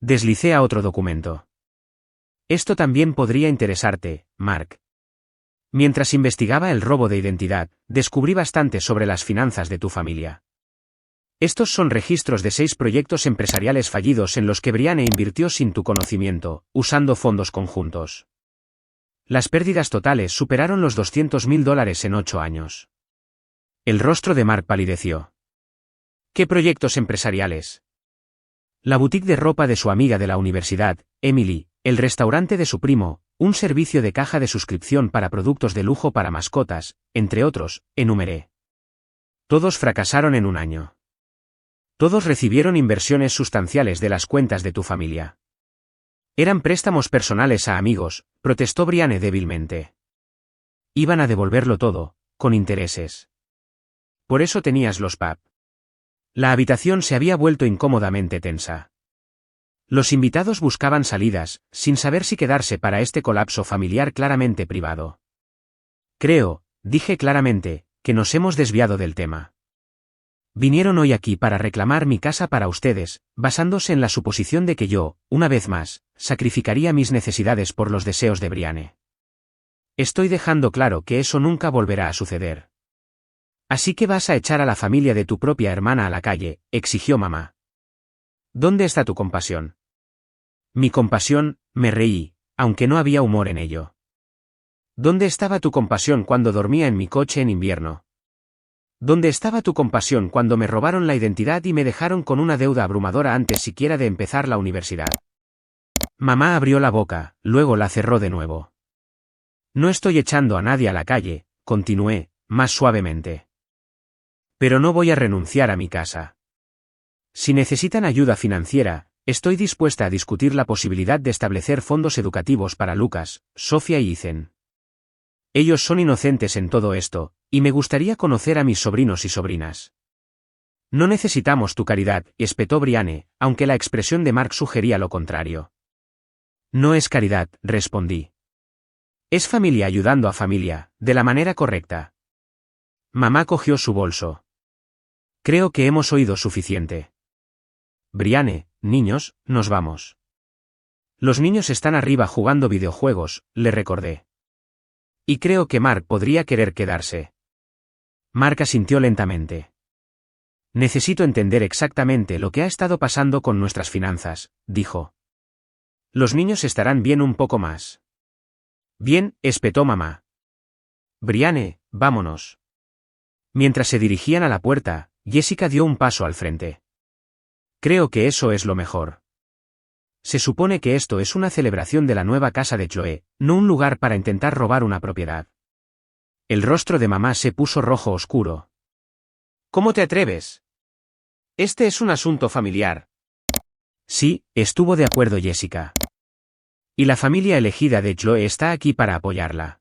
Deslicé a otro documento. Esto también podría interesarte, Mark. Mientras investigaba el robo de identidad, descubrí bastante sobre las finanzas de tu familia. Estos son registros de 6 proyectos empresariales fallidos en los que Brianne invirtió sin tu conocimiento, usando fondos conjuntos. Las pérdidas totales superaron los $200.000 en 8 años. El rostro de Mark palideció. ¿Qué proyectos empresariales? La boutique de ropa de su amiga de la universidad, Emily, el restaurante de su primo, un servicio de caja de suscripción para productos de lujo para mascotas, entre otros, enumeré. Todos fracasaron en un año. Todos recibieron inversiones sustanciales de las cuentas de tu familia. Eran préstamos personales a amigos, protestó Brianne débilmente. Iban a devolverlo todo, con intereses. Por eso tenías los PAP. La habitación se había vuelto incómodamente tensa. Los invitados buscaban salidas, sin saber si quedarse para este colapso familiar claramente privado. Creo, dije claramente, que nos hemos desviado del tema. Vinieron hoy aquí para reclamar mi casa para ustedes, basándose en la suposición de que yo, una vez más, sacrificaría mis necesidades por los deseos de Brianne. Estoy dejando claro que eso nunca volverá a suceder. Así que vas a echar a la familia de tu propia hermana a la calle, exigió mamá. ¿Dónde está tu compasión? Mi compasión, me reí, aunque no había humor en ello. ¿Dónde estaba tu compasión cuando dormía en mi coche en invierno? ¿Dónde estaba tu compasión cuando me robaron la identidad y me dejaron con una deuda abrumadora antes siquiera de empezar la universidad? Mamá abrió la boca, luego la cerró de nuevo. No estoy echando a nadie a la calle, continué, más suavemente. Pero no voy a renunciar a mi casa. Si necesitan ayuda financiera, estoy dispuesta a discutir la posibilidad de establecer fondos educativos para Lucas, Sofía y Ethan. Ellos son inocentes en todo esto, y me gustaría conocer a mis sobrinos y sobrinas. No necesitamos tu caridad, espetó Brianne, aunque la expresión de Mark sugería lo contrario. No es caridad, respondí. Es familia ayudando a familia, de la manera correcta. Mamá cogió su bolso. Creo que hemos oído suficiente. Brianne, niños, nos vamos. Los niños están arriba jugando videojuegos, le recordé. Y creo que Mark podría querer quedarse. Mark asintió lentamente. Necesito entender exactamente lo que ha estado pasando con nuestras finanzas, dijo. Los niños estarán bien un poco más. Bien, espetó mamá. Brianne, vámonos. Mientras se dirigían a la puerta, Jessica dio un paso al frente. Creo que eso es lo mejor. Se supone que esto es una celebración de la nueva casa de Chloe, no un lugar para intentar robar una propiedad. El rostro de mamá se puso rojo oscuro. ¿Cómo te atreves? Este es un asunto familiar. Sí, estuvo de acuerdo Jessica. Y la familia elegida de Chloe está aquí para apoyarla.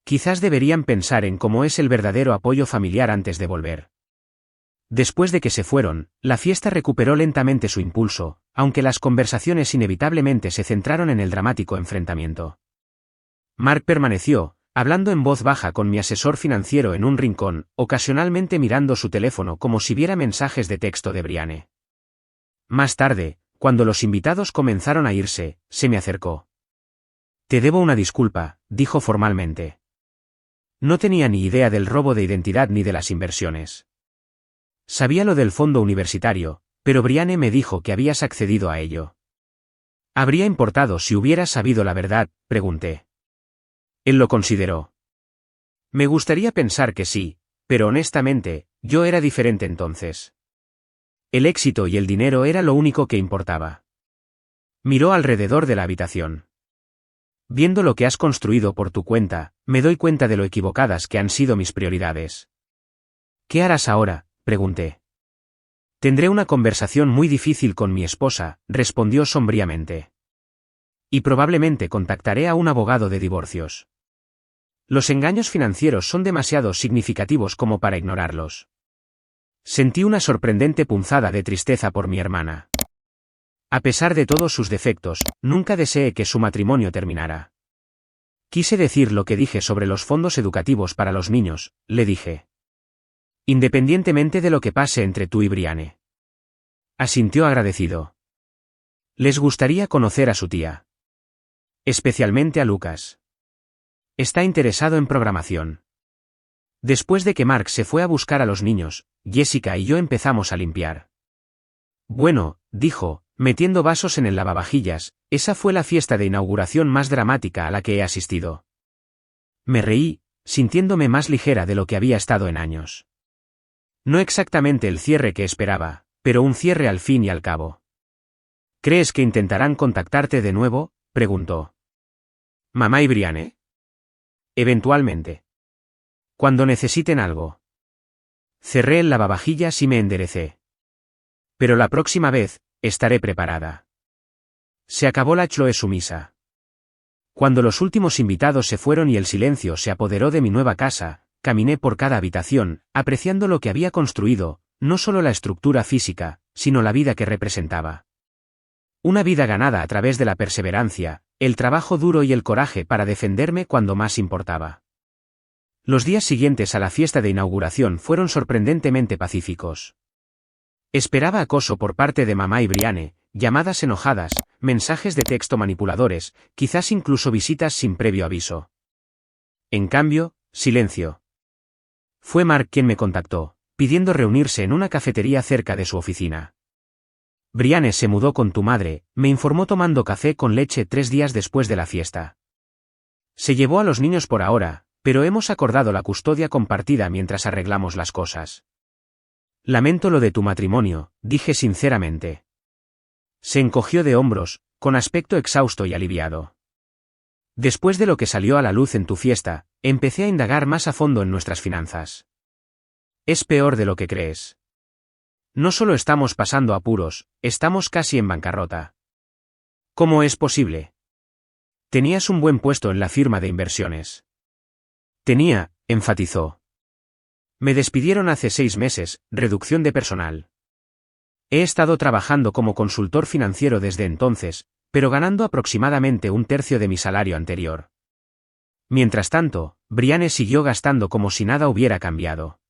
Quizás deberían pensar en cómo es el verdadero apoyo familiar antes de volver. Después de que se fueron, la fiesta recuperó lentamente su impulso, aunque las conversaciones inevitablemente se centraron en el dramático enfrentamiento. Mark permaneció, hablando en voz baja con mi asesor financiero en un rincón, ocasionalmente mirando su teléfono como si viera mensajes de texto de Brianne. Más tarde, cuando los invitados comenzaron a irse, se me acercó. Te debo una disculpa, dijo formalmente. No tenía ni idea del robo de identidad ni de las inversiones. Sabía lo del fondo universitario, pero Brianne me dijo que habías accedido a ello. ¿Habría importado si hubieras sabido la verdad?, pregunté. Él lo consideró. Me gustaría pensar que sí, pero honestamente, yo era diferente entonces. El éxito y el dinero era lo único que importaba. Miró alrededor de la habitación. Viendo lo que has construido por tu cuenta, me doy cuenta de lo equivocadas que han sido mis prioridades. ¿Qué harás ahora?, pregunté. Tendré una conversación muy difícil con mi esposa, respondió sombríamente. Y probablemente contactaré a un abogado de divorcios. Los engaños financieros son demasiado significativos como para ignorarlos. Sentí una sorprendente punzada de tristeza por mi hermana. A pesar de todos sus defectos, nunca deseé que su matrimonio terminara. Quise decir lo que dije sobre los fondos educativos para los niños, le dije. Independientemente de lo que pase entre tú y Brianne. Asintió agradecido. Les gustaría conocer a su tía. Especialmente a Lucas. Está interesado en programación. Después de que Mark se fue a buscar a los niños, Jessica y yo empezamos a limpiar. Bueno, dijo, metiendo vasos en el lavavajillas, esa fue la fiesta de inauguración más dramática a la que he asistido. Me reí, sintiéndome más ligera de lo que había estado en años. No exactamente el cierre que esperaba, pero un cierre al fin y al cabo. ¿Crees que intentarán contactarte de nuevo?, preguntó. ¿Mamá y Brianne? Eventualmente. Cuando necesiten algo. Cerré el lavavajillas y me enderecé. Pero la próxima vez, estaré preparada. Se acabó la Chloe sumisa. Cuando los últimos invitados se fueron y el silencio se apoderó de mi nueva casa, caminé por cada habitación, apreciando lo que había construido, no solo la estructura física, sino la vida que representaba. Una vida ganada a través de la perseverancia, el trabajo duro y el coraje para defenderme cuando más importaba. Los días siguientes a la fiesta de inauguración fueron sorprendentemente pacíficos. Esperaba acoso por parte de mamá y Brianne, llamadas enojadas, mensajes de texto manipuladores, quizás incluso visitas sin previo aviso. En cambio, silencio. Fue Mark quien me contactó, pidiendo reunirse en una cafetería cerca de su oficina. Brianne se mudó con tu madre, me informó tomando café con leche 3 días después de la fiesta. Se llevó a los niños por ahora, pero hemos acordado la custodia compartida mientras arreglamos las cosas. Lamento lo de tu matrimonio, dije sinceramente. Se encogió de hombros, con aspecto exhausto y aliviado. Después de lo que salió a la luz en tu fiesta, empecé a indagar más a fondo en nuestras finanzas. Es peor de lo que crees. No solo estamos pasando apuros, estamos casi en bancarrota. ¿Cómo es posible? Tenías un buen puesto en la firma de inversiones. Tenía, enfatizó. Me despidieron hace 6 meses, reducción de personal. He estado trabajando como consultor financiero desde entonces, pero ganando aproximadamente 1/3 de mi salario anterior. Mientras tanto, Brianne siguió gastando como si nada hubiera cambiado.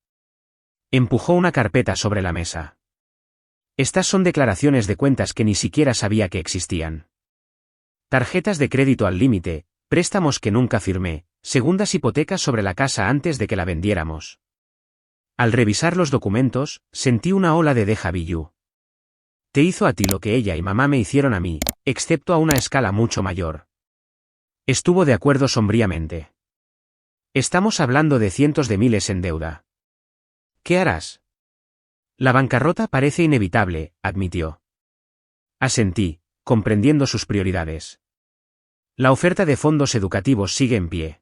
Empujó una carpeta sobre la mesa. Estas son declaraciones de cuentas que ni siquiera sabía que existían. Tarjetas de crédito al límite, préstamos que nunca firmé, segundas hipotecas sobre la casa antes de que la vendiéramos. Al revisar los documentos, sentí una ola de déjà vu. Te hizo a ti lo que ella y mamá me hicieron a mí, excepto a una escala mucho mayor. Estuvo de acuerdo sombríamente. Estamos hablando de cientos de miles en deuda. ¿Qué harás? La bancarrota parece inevitable, admitió. Asentí, comprendiendo sus prioridades. La oferta de fondos educativos sigue en pie.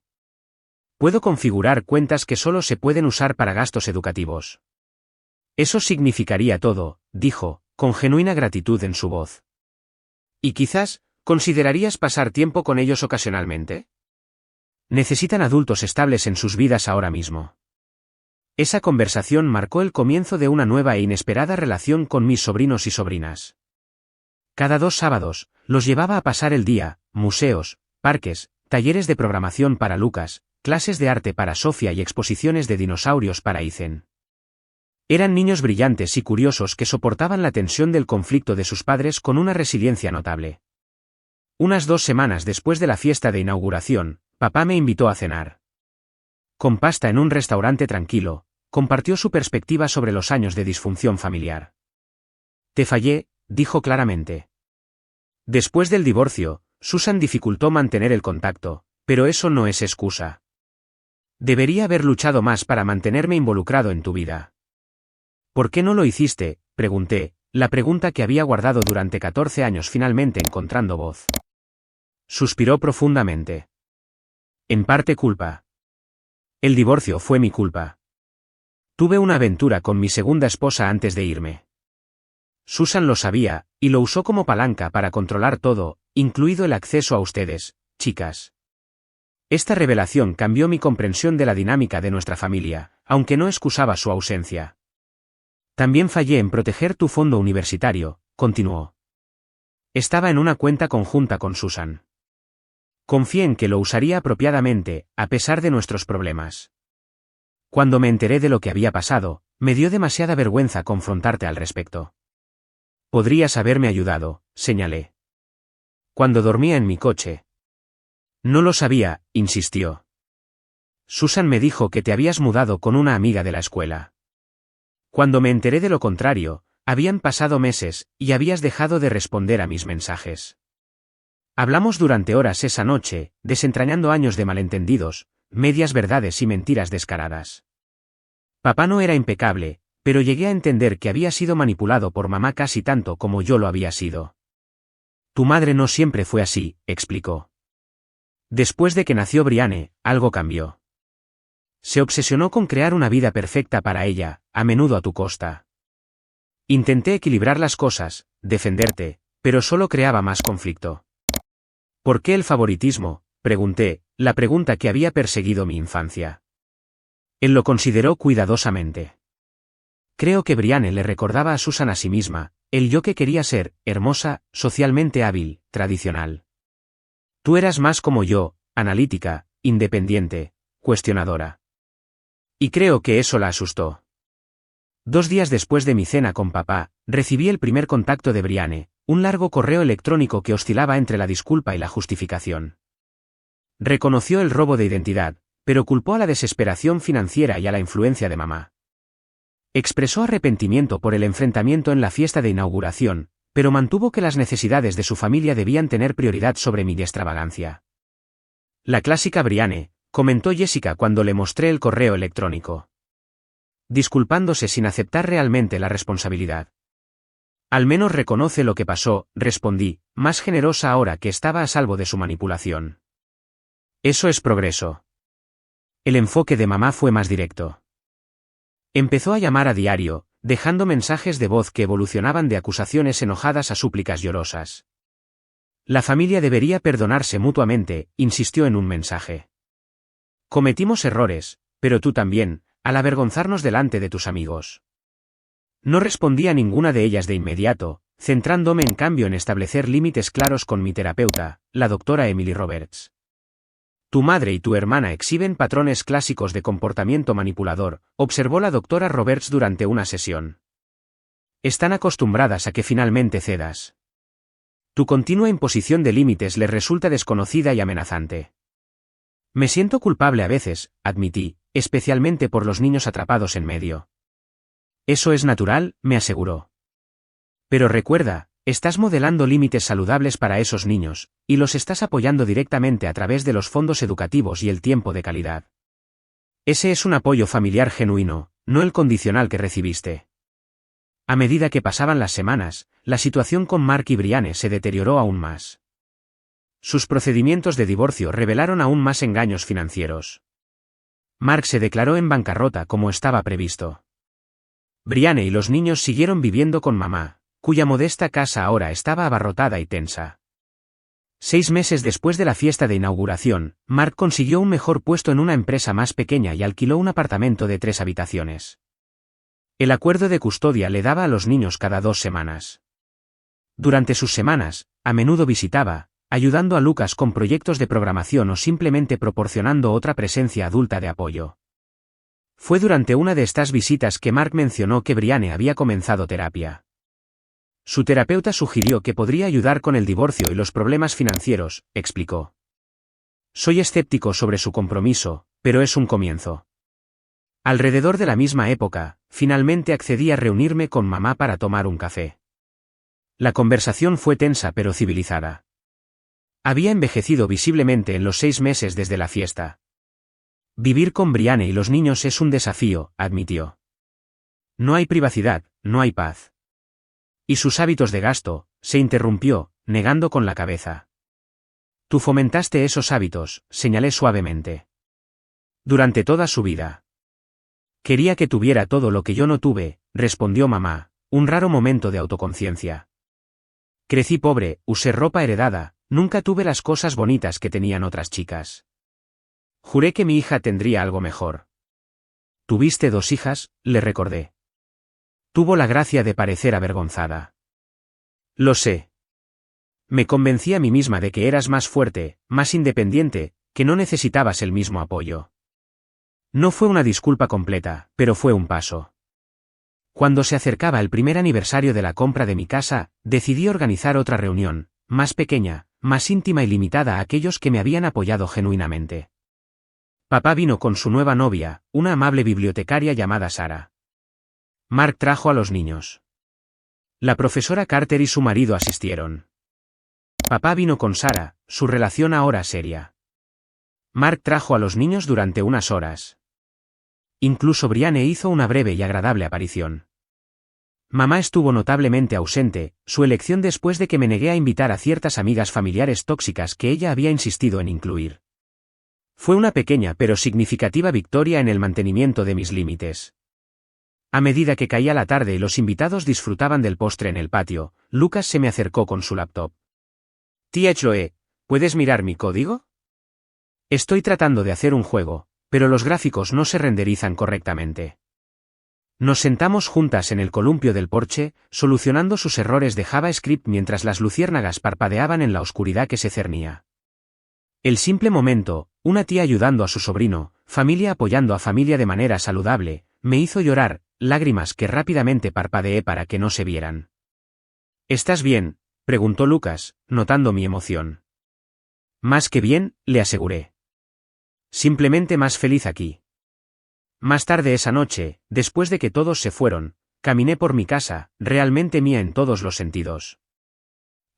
Puedo configurar cuentas que solo se pueden usar para gastos educativos. Eso significaría todo, dijo, con genuina gratitud en su voz. ¿Y quizás, considerarías pasar tiempo con ellos ocasionalmente? Necesitan adultos estables en sus vidas ahora mismo. Esa conversación marcó el comienzo de una nueva e inesperada relación con mis sobrinos y sobrinas. Cada 2 sábados, los llevaba a pasar el día, museos, parques, talleres de programación para Lucas, clases de arte para Sofía y exposiciones de dinosaurios para Ethan. Eran niños brillantes y curiosos que soportaban la tensión del conflicto de sus padres con una resiliencia notable. Unas 2 semanas después de la fiesta de inauguración, papá me invitó a cenar. Con pasta en un restaurante tranquilo, compartió su perspectiva sobre los años de disfunción familiar. Te fallé, dijo claramente. Después del divorcio, Susan dificultó mantener el contacto, pero eso no es excusa. Debería haber luchado más para mantenerme involucrado en tu vida. ¿Por qué no lo hiciste?, pregunté, la pregunta que había guardado durante 14 años finalmente encontrando voz. Suspiró profundamente. En parte culpa. El divorcio fue mi culpa. Tuve una aventura con mi segunda esposa antes de irme. Susan lo sabía, y lo usó como palanca para controlar todo, incluido el acceso a ustedes, chicas. Esta revelación cambió mi comprensión de la dinámica de nuestra familia, aunque no excusaba su ausencia. También fallé en proteger tu fondo universitario, continuó. Estaba en una cuenta conjunta con Susan. Confié en que lo usaría apropiadamente, a pesar de nuestros problemas. Cuando me enteré de lo que había pasado, me dio demasiada vergüenza confrontarte al respecto. Podrías haberme ayudado, señalé. Cuando dormía en mi coche. No lo sabía, insistió. Susan me dijo que te habías mudado con una amiga de la escuela. Cuando me enteré de lo contrario, habían pasado meses, y habías dejado de responder a mis mensajes. Hablamos durante horas esa noche, desentrañando años de malentendidos, medias verdades y mentiras descaradas. Papá no era impecable, pero llegué a entender que había sido manipulado por mamá casi tanto como yo lo había sido. Tu madre no siempre fue así, explicó. Después de que nació Brianne, algo cambió. Se obsesionó con crear una vida perfecta para ella, a menudo a tu costa. Intenté equilibrar las cosas, defenderte, pero solo creaba más conflicto. ¿Por qué el favoritismo?, pregunté, la pregunta que había perseguido mi infancia. Él lo consideró cuidadosamente. Creo que Brianne le recordaba a Susan a sí misma, el yo que quería ser, hermosa, socialmente hábil, tradicional. Tú eras más como yo, analítica, independiente, cuestionadora. Y creo que eso la asustó. 2 días después de mi cena con papá, recibí el primer contacto de Brianne, un largo correo electrónico que oscilaba entre la disculpa y la justificación. Reconoció el robo de identidad, pero culpó a la desesperación financiera y a la influencia de mamá. Expresó arrepentimiento por el enfrentamiento en la fiesta de inauguración, pero mantuvo que las necesidades de su familia debían tener prioridad sobre mi extravagancia. La clásica Brianne, comentó Jessica cuando le mostré el correo electrónico. Disculpándose sin aceptar realmente la responsabilidad. Al menos reconoce lo que pasó, respondí, más generosa ahora que estaba a salvo de su manipulación. Eso es progreso. El enfoque de mamá fue más directo. Empezó a llamar a diario, dejando mensajes de voz que evolucionaban de acusaciones enojadas a súplicas llorosas. La familia debería perdonarse mutuamente, insistió en un mensaje. Cometimos errores, pero tú también, al avergonzarnos delante de tus amigos. No respondí a ninguna de ellas de inmediato, centrándome en cambio en establecer límites claros con mi terapeuta, la doctora Emily Roberts. Tu madre y tu hermana exhiben patrones clásicos de comportamiento manipulador, observó la doctora Roberts durante una sesión. Están acostumbradas a que finalmente cedas. Tu continua imposición de límites les resulta desconocida y amenazante. Me siento culpable a veces, admití, especialmente por los niños atrapados en medio. Eso es natural, me aseguró. Pero recuerda, estás modelando límites saludables para esos niños, y los estás apoyando directamente a través de los fondos educativos y el tiempo de calidad. Ese es un apoyo familiar genuino, no el condicional que recibiste. A medida que pasaban las semanas, la situación con Mark y Brianne se deterioró aún más. Sus procedimientos de divorcio revelaron aún más engaños financieros. Mark se declaró en bancarrota como estaba previsto. Brianne y los niños siguieron viviendo con mamá, cuya modesta casa ahora estaba abarrotada y tensa. 6 meses después de la fiesta de inauguración, Mark consiguió un mejor puesto en una empresa más pequeña y alquiló un apartamento de 3 habitaciones. El acuerdo de custodia le daba a los niños cada 2 semanas. Durante sus semanas, a menudo visitaba, ayudando a Lucas con proyectos de programación o simplemente proporcionando otra presencia adulta de apoyo. Fue durante una de estas visitas que Mark mencionó que Brianne había comenzado terapia. Su terapeuta sugirió que podría ayudar con el divorcio y los problemas financieros, explicó. Soy escéptico sobre su compromiso, pero es un comienzo. Alrededor de la misma época, finalmente accedí a reunirme con mamá para tomar un café. La conversación fue tensa pero civilizada. Había envejecido visiblemente en los 6 meses desde la fiesta. Vivir con Brianne y los niños es un desafío, admitió. No hay privacidad, no hay paz. Y sus hábitos de gasto, se interrumpió, negando con la cabeza. Tú fomentaste esos hábitos, señalé suavemente. Durante toda su vida. Quería que tuviera todo lo que yo no tuve, respondió mamá, un raro momento de autoconciencia. Crecí pobre, usé ropa heredada, nunca tuve las cosas bonitas que tenían otras chicas. Juré que mi hija tendría algo mejor. ¿Tuviste 2 hijas?, le recordé. Tuvo la gracia de parecer avergonzada. Lo sé. Me convencí a mí misma de que eras más fuerte, más independiente, que no necesitabas el mismo apoyo. No fue una disculpa completa, pero fue un paso. Cuando se acercaba el primer aniversario de la compra de mi casa, decidí organizar otra reunión, más pequeña, más íntima y limitada a aquellos que me habían apoyado genuinamente. Papá vino con su nueva novia, una amable bibliotecaria llamada Sara. Mark trajo a los niños. La profesora Carter y su marido asistieron. Papá vino con Sara, su relación ahora seria. Mark trajo a los niños durante unas horas. Incluso Brianne hizo una breve y agradable aparición. Mamá estuvo notablemente ausente, su elección después de que me negué a invitar a ciertas amigas familiares tóxicas que ella había insistido en incluir. Fue una pequeña pero significativa victoria en el mantenimiento de mis límites. A medida que caía la tarde y los invitados disfrutaban del postre en el patio, Lucas se me acercó con su laptop. Tía Chloe, ¿puedes mirar mi código? Estoy tratando de hacer un juego, pero los gráficos no se renderizan correctamente. Nos sentamos juntas en el columpio del porche, solucionando sus errores de JavaScript mientras las luciérnagas parpadeaban en la oscuridad que se cernía. El simple momento, una tía ayudando a su sobrino, familia apoyando a familia de manera saludable, me hizo llorar, lágrimas que rápidamente parpadeé para que no se vieran. ¿Estás bien?, preguntó Lucas, notando mi emoción. Más que bien, le aseguré. Simplemente más feliz aquí. Más tarde esa noche, después de que todos se fueron, caminé por mi casa, realmente mía en todos los sentidos.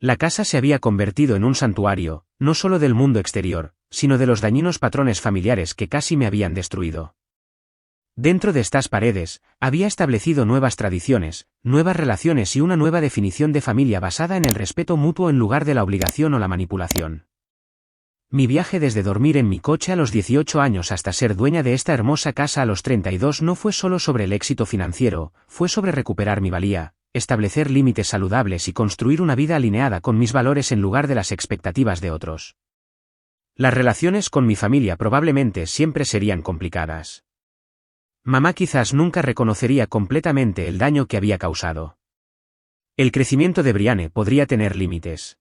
La casa se había convertido en un santuario, no solo del mundo exterior, sino de los dañinos patrones familiares que casi me habían destruido. Dentro de estas paredes, había establecido nuevas tradiciones, nuevas relaciones y una nueva definición de familia basada en el respeto mutuo en lugar de la obligación o la manipulación. Mi viaje desde dormir en mi coche a los 18 años hasta ser dueña de esta hermosa casa a los 32 no fue solo sobre el éxito financiero, fue sobre recuperar mi valía, establecer límites saludables y construir una vida alineada con mis valores en lugar de las expectativas de otros. Las relaciones con mi familia probablemente siempre serían complicadas. Mamá quizás nunca reconocería completamente el daño que había causado. El crecimiento de Brianne podría tener límites.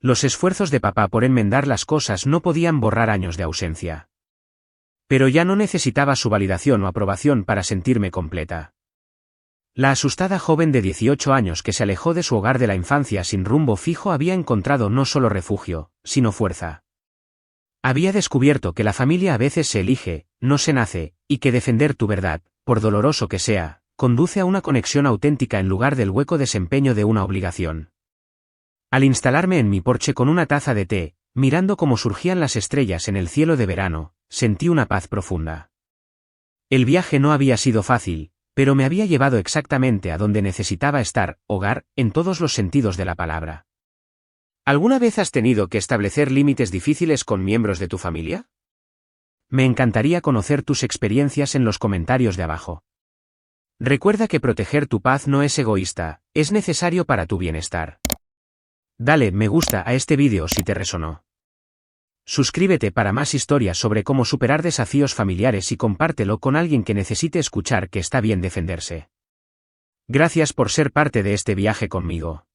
Los esfuerzos de papá por enmendar las cosas no podían borrar años de ausencia. Pero ya no necesitaba su validación o aprobación para sentirme completa. La asustada joven de 18 años que se alejó de su hogar de la infancia sin rumbo fijo había encontrado no solo refugio, sino fuerza. Había descubierto que la familia a veces se elige, no se nace, y que defender tu verdad, por doloroso que sea, conduce a una conexión auténtica en lugar del hueco desempeño de una obligación. Al instalarme en mi porche con una taza de té, mirando cómo surgían las estrellas en el cielo de verano, sentí una paz profunda. El viaje no había sido fácil, pero me había llevado exactamente a donde necesitaba estar, hogar, en todos los sentidos de la palabra. ¿Alguna vez has tenido que establecer límites difíciles con miembros de tu familia? Me encantaría conocer tus experiencias en los comentarios de abajo. Recuerda que proteger tu paz no es egoísta, es necesario para tu bienestar. Dale me gusta a este vídeo si te resonó. Suscríbete para más historias sobre cómo superar desafíos familiares y compártelo con alguien que necesite escuchar que está bien defenderse. Gracias por ser parte de este viaje conmigo.